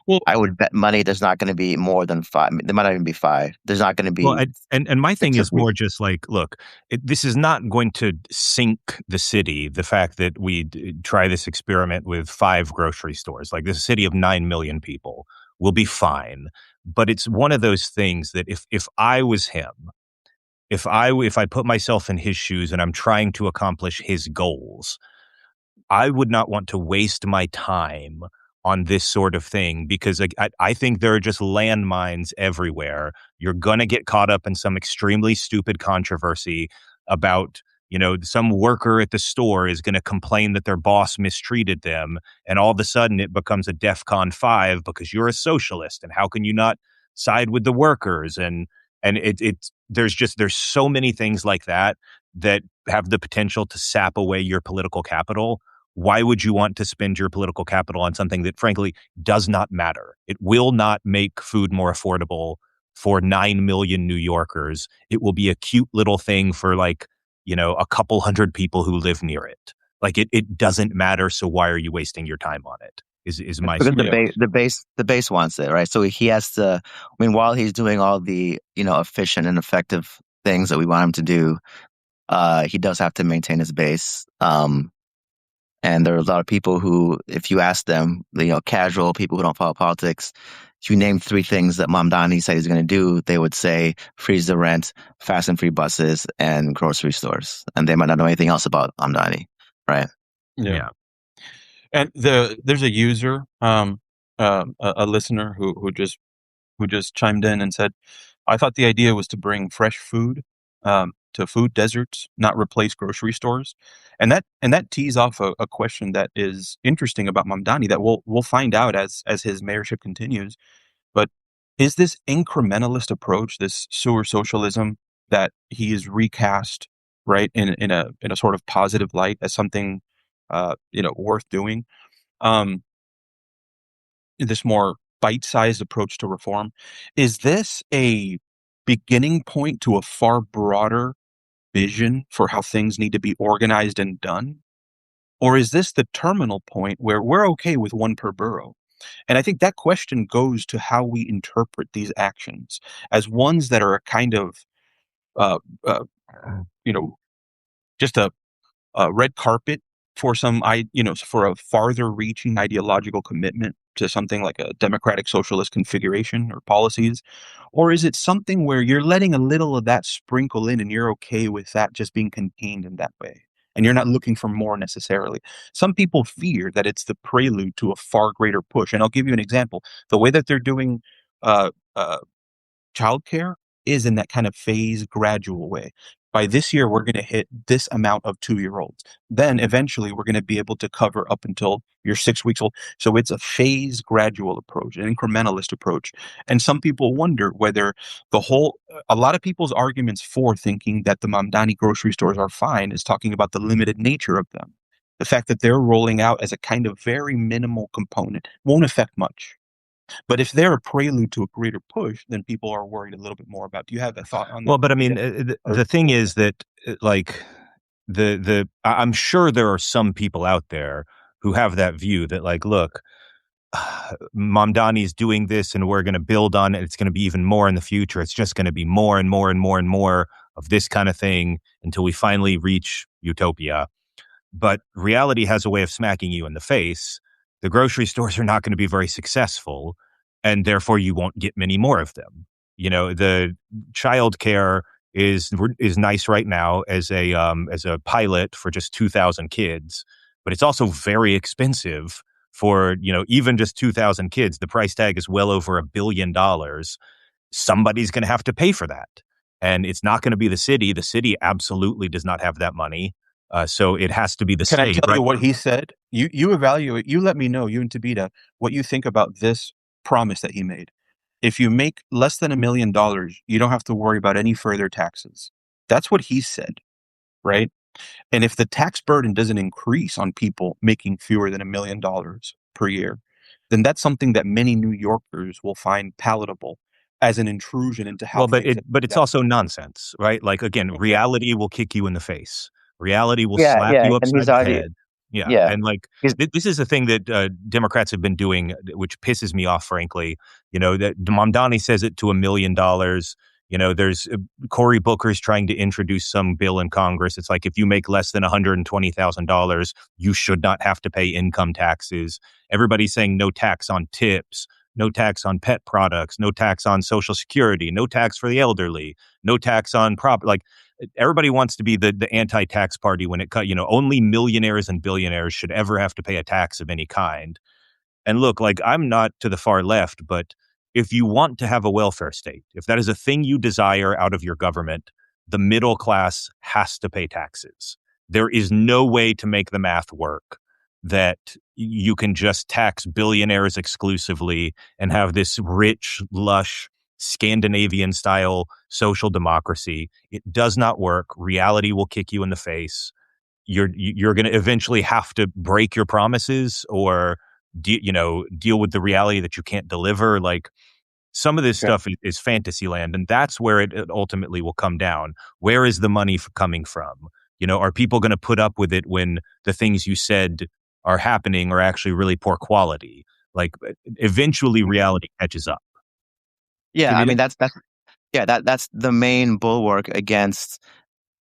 well. I would bet money there's not going to be more than 5. There might not even be 5. There's not going to Well, be and my thing 6 or is 3. more just like, look, this is not going to sink the city. The fact that we try this experiment with 5 grocery stores, like this is a city of 9 million people, will be fine. But it's one of those things that if I was him, if I put myself in his shoes and I'm trying to accomplish his goals, I would not want to waste my time on this sort of thing because I think there are just landmines everywhere. You're going to get caught up in some extremely stupid controversy about, Some worker at the store is going to complain that their boss mistreated them, and all of a sudden it becomes a DEFCON 5 because you're a socialist, and how can you not side with the workers? And there's so many things like that that have the potential to sap away your political capital. Why would you want to spend your political capital on something that frankly does not matter? It will not make food more affordable for 9 million New Yorkers. It will be a cute little thing for a couple hundred people who live near it. It doesn't matter. So why are you wasting your time on it? Is my Because suggestion. the base wants it, right? So he has to. I mean, while he's doing all the efficient and effective things that we want him to do, he does have to maintain his base. And there are a lot of people who, if you ask them, casual people who don't follow politics, if you name 3 things that Mamdani said he's going to do, they would say freeze the rent, fast and free buses, and grocery stores. And they might not know anything else about Mamdani, right? Yeah. And there's a user, a listener who just chimed in and said, I thought the idea was to bring fresh food to food deserts, not replace grocery stores. And that tees off a question that is interesting about Mamdani that we'll find out as his mayorship continues. But is this incrementalist approach, this sewer socialism that he is recast, right, in a sort of positive light as something worth doing? This more bite-sized approach to reform, is this a beginning point to a far broader vision for how things need to be organized and done? Or is this the terminal point where we're okay with one per borough? And I think that question goes to how we interpret these actions as ones that are a kind of, uh, uh, just a red carpet for for a farther reaching ideological commitment to something like a democratic socialist configuration or policies? Or is it something where you're letting a little of that sprinkle in and you're okay with that just being contained in that way? And you're not looking for more necessarily. Some people fear that it's the prelude to a far greater push. And I'll give you an example. The way that they're doing uh, uh, childcare is in that kind of phase gradual way. By this year, we're going to hit this amount of 2-year-olds. Then eventually we're going to be able to cover up until you're 6 weeks old. So it's a phase gradual approach, an incrementalist approach. And some people wonder whether a lot of people's arguments for thinking that the Mamdani grocery stores are fine is talking about the limited nature of them. The fact that they're rolling out as a kind of very minimal component won't affect much. But if they're a prelude to a greater push, then people are worried a little bit more about. Do you have a thought on that? Well, but I mean, the thing is that I'm sure there are some people out there who have that view that look, Mamdani's doing this and we're going to build on it. It's going to be even more in the future. It's just going to be more and more and more and more of this kind of thing until we finally reach utopia. But reality has a way of smacking you in the face. The grocery stores are not going to be very successful, and therefore you won't get many more of them. The childcare is nice right now as a pilot for just 2,000 kids, but it's also very expensive for even just 2,000 kids. The price tag is well over $1 billion. Somebody's going to have to pay for that, and it's not going to be the city. The city absolutely does not have that money. So it has to be the state. Can I tell you what he said? You evaluate, you let me know, you and Tibita, what you think about this promise that he made. If you make less than $1 million, you don't have to worry about any further taxes. That's what he said, right? And if the tax burden doesn't increase on people making fewer than $1 million per year, then that's something that many New Yorkers will find palatable as an intrusion into how. Well, but it's also nonsense, right? Again, reality will kick you in the face. Reality will slap you upside the head. Yeah. And this is the thing that Democrats have been doing, which pisses me off, frankly. That Mamdani says it to $1 million. There's Cory Booker's trying to introduce some bill in Congress. It's like, if you make less than $120,000, you should not have to pay income taxes. Everybody's saying no tax on tips, no tax on pet products, no tax on Social Security, no tax for the elderly, no tax on property. Everybody wants to be the anti-tax party when only millionaires and billionaires should ever have to pay a tax of any kind. And look, I'm not to the far left, but if you want to have a welfare state, if that is a thing you desire out of your government, the middle class has to pay taxes. There is no way to make the math work that you can just tax billionaires exclusively and have this rich, lush, Scandinavian style social democracy. It does not work. Reality will kick you in the face. You're going to eventually have to break your promises or deal with the reality that you can't deliver. Like, some of this Yeah. stuff is fantasy land, and that's where it ultimately will come down. Where is the money coming from? Are people going to put up with it when the things you said are happening are actually really poor quality? Like, eventually reality catches up. Yeah, I Tibita? mean that's the main bulwark against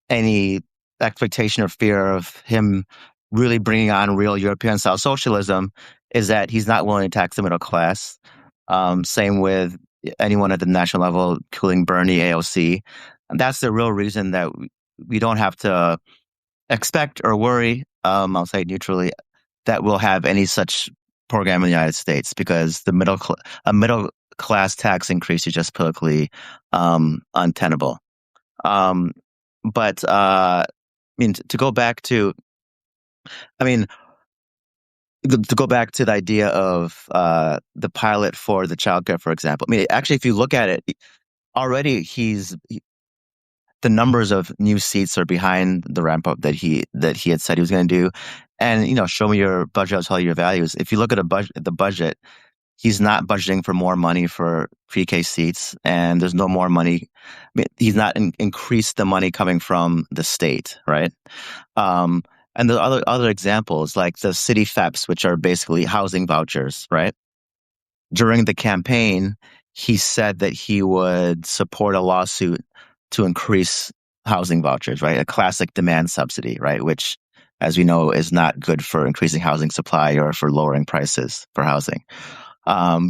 any expectation or fear of him really bringing on real European style socialism is that he's not willing to tax the middle class. Same with anyone at the national level, including Bernie, AOC. And that's the real reason that we don't have to expect or worry, I'll say neutrally, that we'll have any such program in the United States because a middle class tax increase is just politically untenable. Um, but I mean, to go back to, I mean, to go back to the idea of the pilot for the childcare, for example. I mean, actually, if you look at it, already the numbers of new seats are behind the ramp up that he had said he was going to do. And show me your budget, I'll tell you your values. If you look at the budget, he's not budgeting for more money for pre-K seats, and there's no more money. I mean, he's not increased the money coming from the state, right? Um, and the other examples like the city FEPs, which are basically housing vouchers, right? During the campaign, he said that he would support a lawsuit to increase housing vouchers, right? A classic demand subsidy, right? Which, as we know, is not good for increasing housing supply or for lowering prices for housing.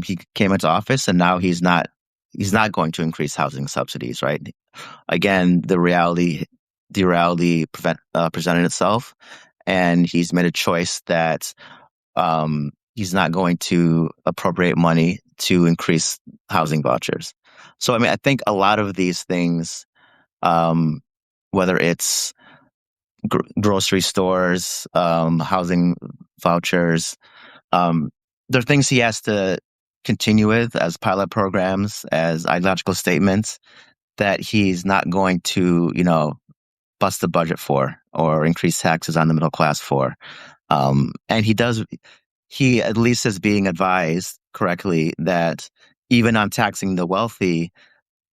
He came into office and now he's not going to increase housing subsidies, right? Again, the reality presented itself, and he's made a choice that he's not going to appropriate money to increase housing vouchers. So, I mean, I think a lot of these things, whether it's grocery stores, housing vouchers, there are things he has to continue with as pilot programs, as ideological statements that he's not going to, bust the budget for or increase taxes on the middle class for. And he at least is being advised correctly that even on taxing the wealthy,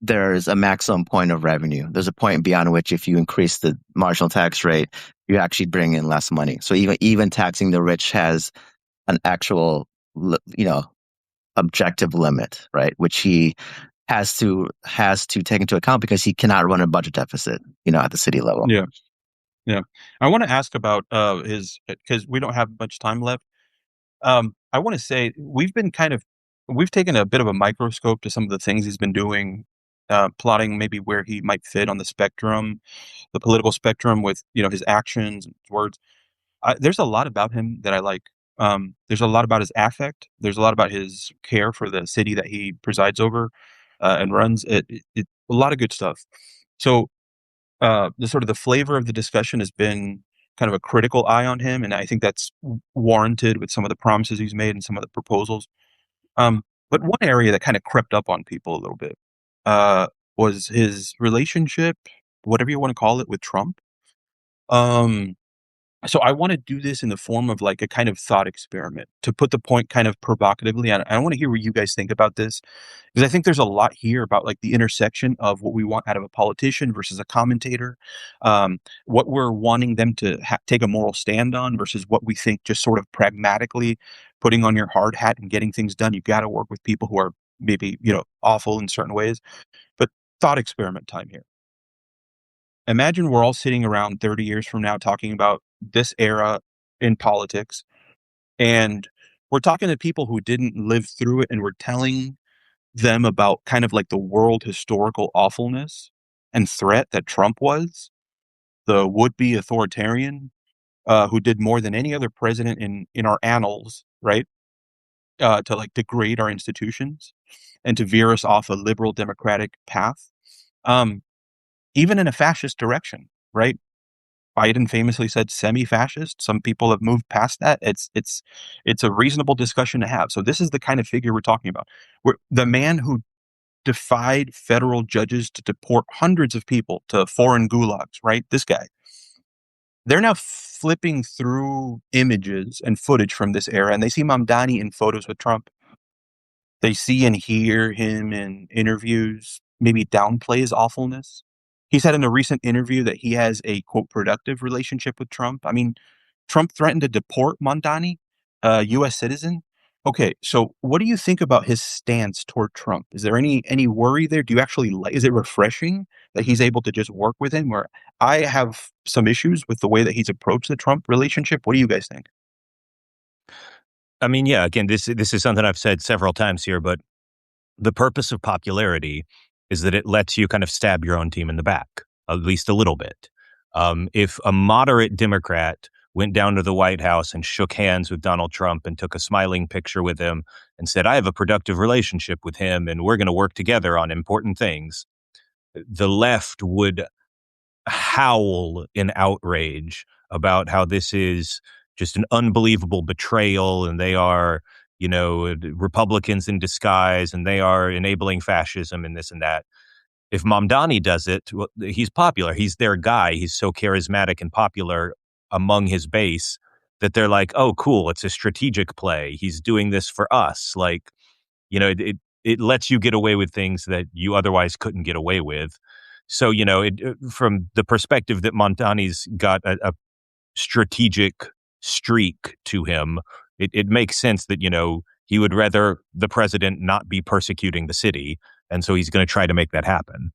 there's a maximum point of revenue. There's a point beyond which if you increase the marginal tax rate, you actually bring in less money. So even taxing the rich has an actual, objective limit, right? Which he has to take into account because he cannot run a budget deficit, at the city level. Yeah. Yeah. I want to ask about his, because we don't have much time left. I want to say we've taken a bit of a microscope to some of the things he's been doing, plotting maybe where he might fit on the spectrum, the political spectrum with, his actions and his words. There's a lot about him that I like. There's a lot about his affect. There's a lot about his care for the city that he presides over and runs. A lot of good stuff. So the sort of the flavor of the discussion has been kind of a critical eye on him, and I think that's warranted with some of the promises he's made and some of the proposals. But one area that kind of crept up on people a little bit uh, was his relationship, whatever you want to call it, with Trump. Um, so I want to do this in the form of like a kind of thought experiment to put the point kind of provocatively. And I want to hear what you guys think about this because I think there's a lot here about like the intersection of what we want out of a politician versus a commentator, what we're wanting them to take a moral stand on versus what we think just sort of pragmatically putting on your hard hat and getting things done. You got to work with people who are maybe, awful in certain ways, but thought experiment time here. Imagine we're all sitting around 30 years from now talking about this era in politics, and we're talking to people who didn't live through it, and we're telling them about kind of like the world historical awfulness and threat that Trump was, the would-be authoritarian who did more than any other president in our annals, right? To like degrade our institutions and to veer us off a liberal democratic path. Um, even in a fascist direction, right? Biden famously said semi-fascist. Some people have moved past that. It's a reasonable discussion to have. So this is the kind of figure we're talking about. The man who defied federal judges to deport hundreds of people to foreign gulags, right? This guy. They're now flipping through images and footage from this era, and they see Mamdani in photos with Trump. They see and hear him in interviews, maybe downplay his awfulness. He said in a recent interview that he has a, quote, productive relationship with Trump. I mean, Trump threatened to deport Mamdani, a U.S. citizen. Okay, so what do you think about his stance toward Trump? Is there any worry there? Do you actually like? Is it refreshing that he's able to just work with him? Where I have some issues with the way that he's approached the Trump relationship. What do you guys think? I mean, yeah, again, this is something I've said several times here, but the purpose of popularity is that it lets you kind of stab your own team in the back, at least a little bit. If a moderate Democrat went down to the White House and shook hands with Donald Trump and took a smiling picture with him and said, I have a productive relationship with him and we're going to work together on important things, the left would howl in outrage about how this is just an unbelievable betrayal and they are, Republicans in disguise and they are enabling fascism and this and that. If Mamdani does it, well, he's popular. He's their guy. He's so charismatic and popular among his base that they're like, oh, cool. It's a strategic play. He's doing this for us. Like, it lets you get away with things that you otherwise couldn't get away with. So, from the perspective that Mamdani's got a strategic streak to him, it makes sense that, he would rather the president not be persecuting the city. And so he's going to try to make that happen.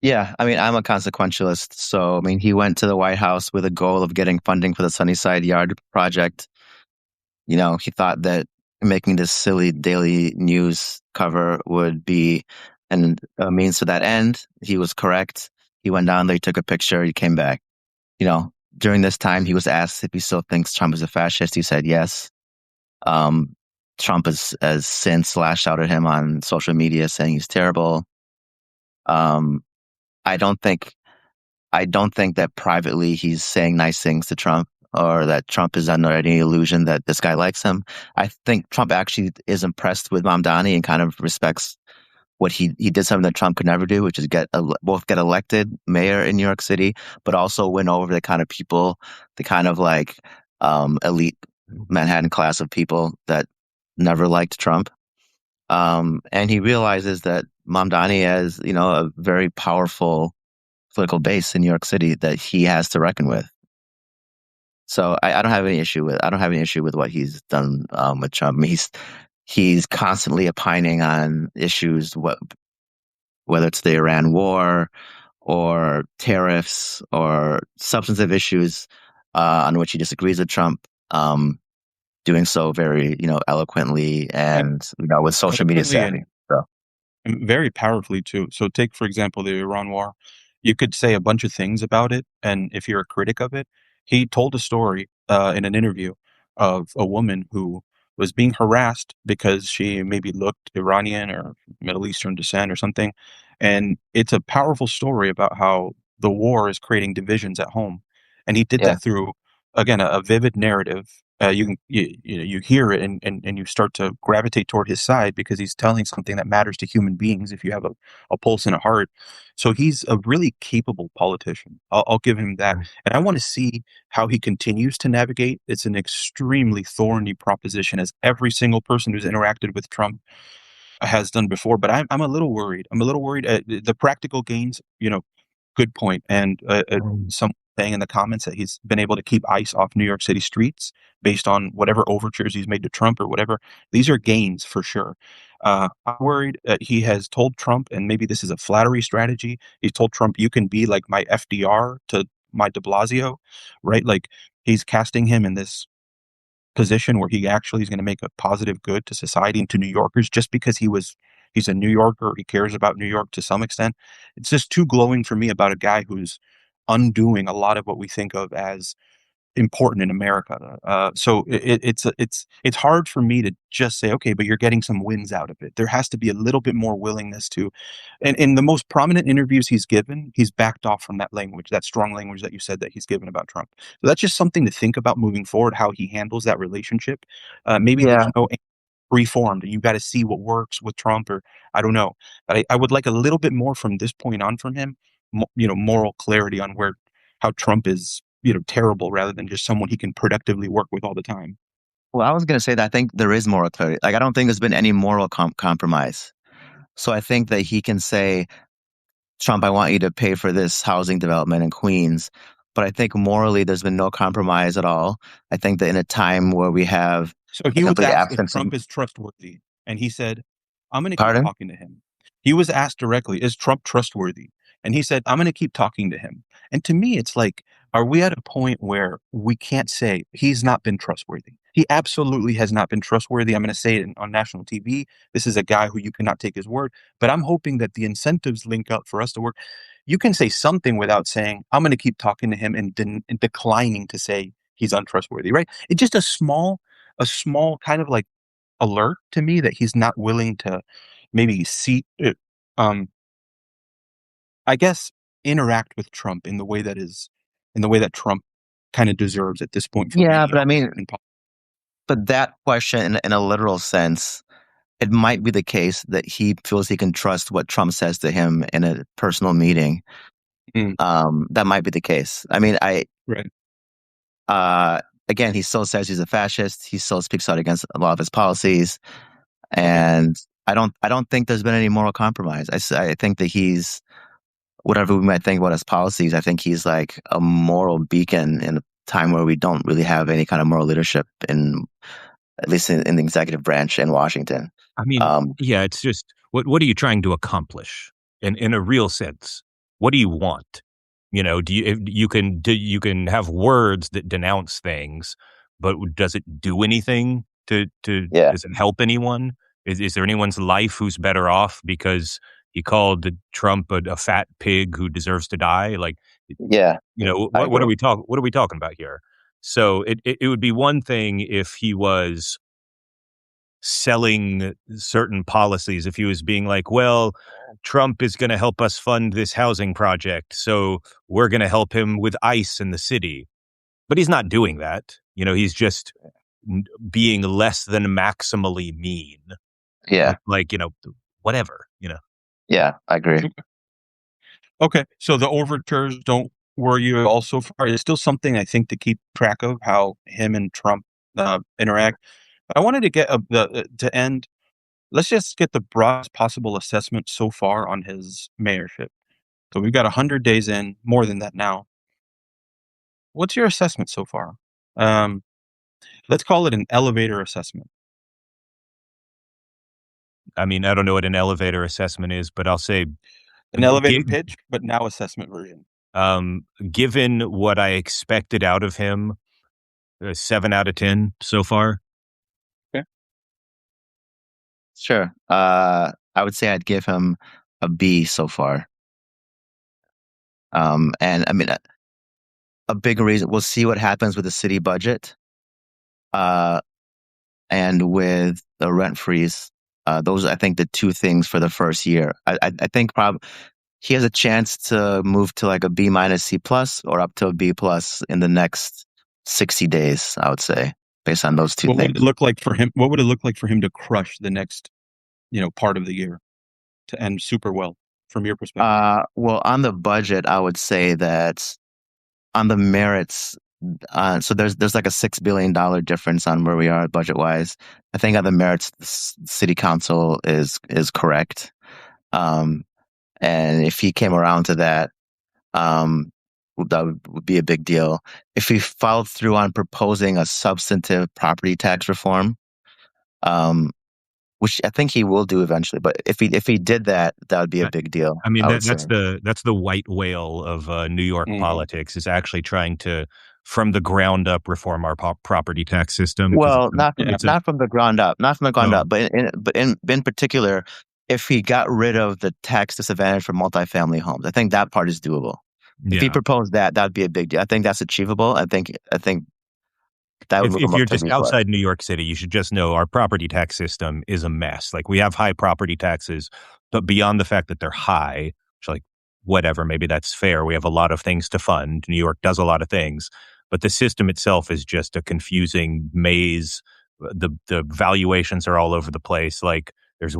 Yeah, I mean, I'm a consequentialist. So, I mean, he went to the White House with a goal of getting funding for the Sunnyside Yard project. He thought that making this silly daily news cover would be a means to that end. He was correct. He went down there, he took a picture, he came back. During this time, he was asked if he still thinks Trump is a fascist. He said yes. Trump has since lashed out at him on social media saying he's terrible. Um, I don't think that privately he's saying nice things to Trump or that Trump is under any illusion that this guy likes him. I think Trump actually is impressed with Mamdani and kind of respects what he did, something that Trump could never do, which is both get elected mayor in New York City, but also win over the kind of people, the kind of like elite Manhattan class of people that never liked Trump. And he realizes that Mamdani has, a very powerful political base in New York City that he has to reckon with. So I don't have any issue with what he's done with Trump. I mean, he's constantly opining on issues, whether it's the Iran war or tariffs or substantive issues on which he disagrees with Trump. Doing so very, eloquently and with social media savvy. So. And very powerfully too. So take, for example, the Iran war. You could say a bunch of things about it, and if you're a critic of it, he told a story in an interview of a woman who was being harassed because she maybe looked Iranian or Middle Eastern descent or something. And it's a powerful story about how the war is creating divisions at home. And he did Yeah. that through, again, a vivid narrative. You hear it and you start to gravitate toward his side because he's telling something that matters to human beings if you have a pulse and a heart. So he's a really capable politician. I'll give him that. And I want to see how he continues to navigate. It's an extremely thorny proposition, as every single person who's interacted with Trump has done before. But I'm a little worried. I'm a little worried at the practical gains, good point. And some saying in the comments that he's been able to keep ICE off New York City streets based on whatever overtures he's made to Trump or whatever. These are gains for sure. I'm worried that he has told Trump, and maybe this is a flattery strategy. He's told Trump, you can be like my FDR to my de Blasio, right? Like he's casting him in this position where he actually is going to make a positive good to society and to New Yorkers just because he's a New Yorker. He cares about New York to some extent. It's just too glowing for me about a guy who's undoing a lot of what we think of as important in America. So it's hard for me to just say, okay, but you're getting some wins out of it. There has to be a little bit more willingness to, and in the most prominent interviews he's given, he's backed off from that language, that strong language that you said that he's given about Trump. So that's just something to think about moving forward, how he handles that relationship. Maybe there's Yeah. no reformed and you got to see what works with Trump, or I don't know. But I would like a little bit more from this point on from him, moral clarity on where how Trump is, terrible rather than just someone he can productively work with all the time. Well, I was going to say that I think there is moral clarity. Like, I don't think there's been any moral compromise. So I think that he can say, Trump, I want you to pay for this housing development in Queens. But I think morally, there's been no compromise at all. I think that in a time where we have So a he was complete asked if absence of, Trump is trustworthy, and he said, I'm going to keep pardon? talking to him. He was asked directly, is Trump trustworthy? And he said, I'm going to keep talking to him. And to me, it's like, are we at a point where we can't say he's not been trustworthy? He absolutely has not been trustworthy. I'm going to say it on national TV. This is a guy who you cannot take his word. But I'm hoping that the incentives link up for us to work. You can say something without saying, I'm going to keep talking to him and declining to say he's untrustworthy, right? It's just a small kind of like alert to me that he's not willing to maybe see um I guess interact with Trump in the way that Trump kind of deserves at this point for Yeah, many but I mean, in politics. but that question, in a literal sense, it might be the case that he feels he can trust what Trump says to him in a personal meeting. Mm, That might be the case. I mean, right. again, he still says he's a fascist. He still speaks out against a lot of his policies, Okay. and I don't think there's been any moral compromise. I think that he's, whatever we might think about his policies, I think he's like a moral beacon in a time where we don't really have any kind of moral leadership at least in the executive branch in Washington. I mean, Um, yeah, it's just what are you trying to accomplish in a real sense? What do you want? Do you if you can have words that denounce things, but does it do anything to yeah, does it help anyone? Is there anyone's life who's better off because he called Trump a fat pig who deserves to die? Like, yeah, I what are agree. what are we talking about here? So it would be one thing if he was selling certain policies, if he was being like, well, Trump is going to help us fund this housing project, so we're going to help him with ICE in the city. But he's not doing that. He's just being less than maximally mean. Yeah, Whatever. yeah, I agree. Okay. So the overtures don't worry you at all so far. It's still something I think to keep track of how him and Trump interact. I wanted to get to end. Let's just get the broadest possible assessment so far on his mayorship. So we've got 100 days in, more than that now. What's your assessment so far? Um, let's call it an elevator assessment. I mean, I don't know what an elevator assessment is, but I'll say, An elevator gi- pitch, but now assessment version. given what I expected out of him, 7 out of 10 so far. Okay. Sure. I would say I'd give him a B so far. And I mean, a big reason, we'll see what happens with the city budget, uh, and with the rent freeze. Those are, I think, the two things for the first year. I think probably he has a chance to move to like a B minus C plus or up to a B plus in the next 60 days, I would say, based on those two What would things. it look like for him? What would it look like for him to crush the next, part of the year to end super well from your perspective? Well, on the budget, I would say that on the merits, so there's like a $6 billion difference on where we are budget wise. I think on the merits, the city council is correct. Um, and if he came around to that, that would be a big deal. If he followed through on proposing a substantive property tax reform, um, which I think he will do eventually, but if he did that, that would be a big deal, I mean, I would say. that's the white whale of New York Mhm. politics, is actually trying to, from the ground up, reform our property tax system. Well, Yeah. not from the ground up, not from the ground No, up, but in particular, if he got rid of the tax disadvantage for multifamily homes, I think that part is doable. If he Yeah. proposed that, that'd be a big deal. I think that's achievable. I think that would move If him up you're to just B plus. outside New York City, you should just know our property tax system is a mess. Like we have high property taxes, but beyond the fact that they're high, which like whatever, maybe that's fair. We have a lot of things to fund. New York does a lot of things, but the system itself is just a confusing maze. The valuations are all over the place. Like there's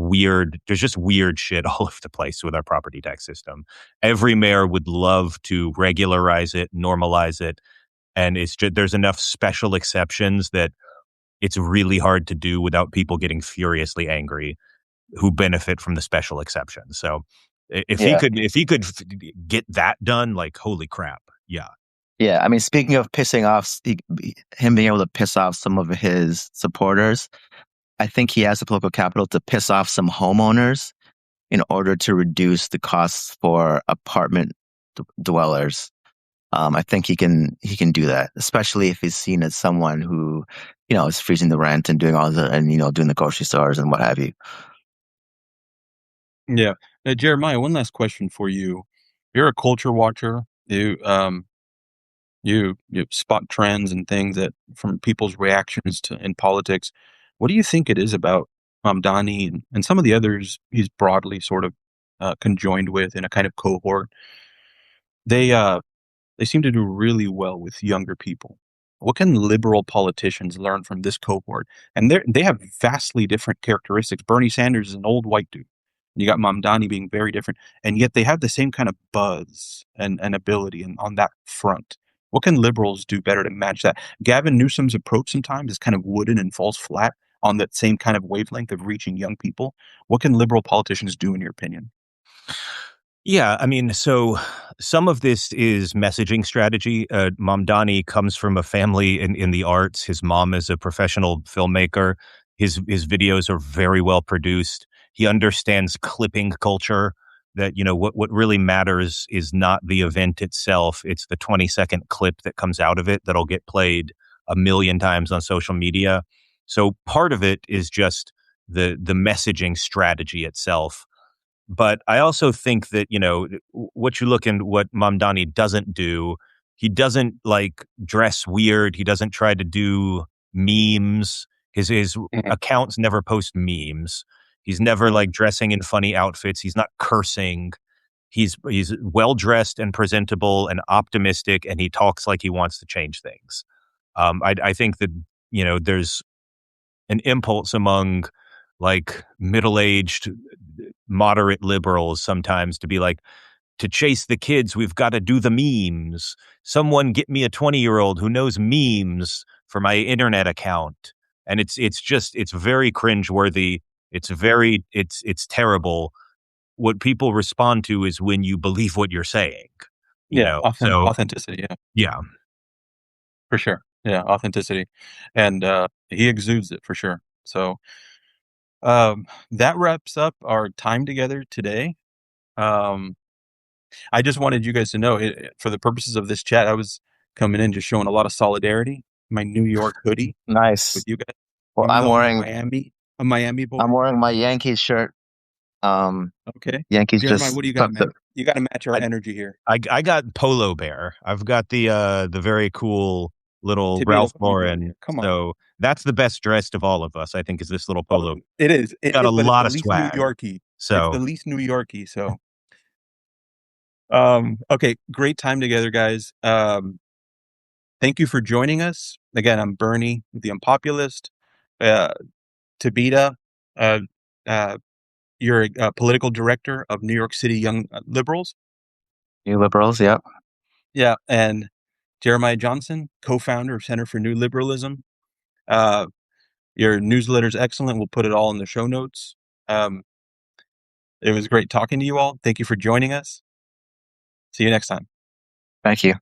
just weird shit all over the place with our property tax system. Every mayor would love to regularize it, normalize it, and it's just there's enough special exceptions that it's really hard to do without people getting furiously angry who benefit from the special exceptions. So Yeah. if he could get that done, like holy crap, yeah. Yeah. I mean, speaking of pissing off, him being able to piss off some of his supporters, I think he has the political capital to piss off some homeowners in order to reduce the costs for apartment dwellers. I think he can do that, especially if he's seen as someone who, is freezing the rent and doing all the and doing the grocery stores and what have you. Yeah. Jeremiah, one last question for you. You're a culture watcher. You spot trends and things that from people's reactions to in politics. What do you think it is about Mamdani and some of the others he's broadly sort of conjoined with in a kind of cohort? They they seem to do really well with younger people. What can liberal politicians learn from this cohort? And they have vastly different characteristics. Bernie Sanders is an old white dude. You got Mamdani being very different, and yet they have the same kind of buzz and ability and on that front. What can liberals do better to match that? Gavin Newsom's approach sometimes is kind of wooden and falls flat on that same kind of wavelength of reaching young people. What can liberal politicians do, in your opinion? Yeah, I mean, so some of this is messaging strategy. Mamdani comes from a family in the arts. His mom is a professional filmmaker. His videos are very well produced. He understands clipping culture. That what really matters is not the event itself. It's the 20-second clip that comes out of it that'll get played a million times on social media. So part of it is just the messaging strategy itself. But I also think that, what you look and what Mamdani doesn't do, he doesn't like dress weird. He doesn't try to do memes. His Mhm. accounts never post memes. He's never like dressing in funny outfits. He's not cursing. He's well dressed and presentable and optimistic, and he talks like he wants to change things. I think that there's an impulse among like middle-aged moderate liberals sometimes to be like, to chase the kids we've got to do the memes. Someone get me a 20-year-old who knows memes for my internet account. And it's very cringeworthy. It's terrible. What people respond to is when you believe what you're saying, Yeah, so authenticity. Yeah. yeah. For sure. Yeah, authenticity. And, he exudes it for sure. So, that wraps up our time together today. Um, I just wanted you guys to know for the purposes of this chat, I was coming in just showing a lot of solidarity, my New York hoodie with Nice. you guys, Well, even though I'm a Miami boy. I'm wearing my Yankees shirt. Okay. Yankees Jeremiah, just what do you got, took man? the. You gotta match our I, energy here. I got Polo Bear. I've got the very cool little Tibita Ralph Kaneene, Lauren. come on. So that's the best dressed of all of us, I think, is this little Oh, polo. it is. It Got a is, but it's lot the of least New swag. Yorkie. It's the So least New Yorkie, so okay, great time together, guys. Thank you for joining us. Again, I'm Bernie, the Unpopulist. Uh, Tibita, uh, uh, you're a political director of New York City Young Liberals. New liberals, yep. Yeah, and Jeremiah Johnson, co-founder of Center for New Liberalism. Uh, your newsletter's excellent. We'll put it all in the show notes. Um, it was great talking to you all. Thank you for joining us. See you next time. Thank you.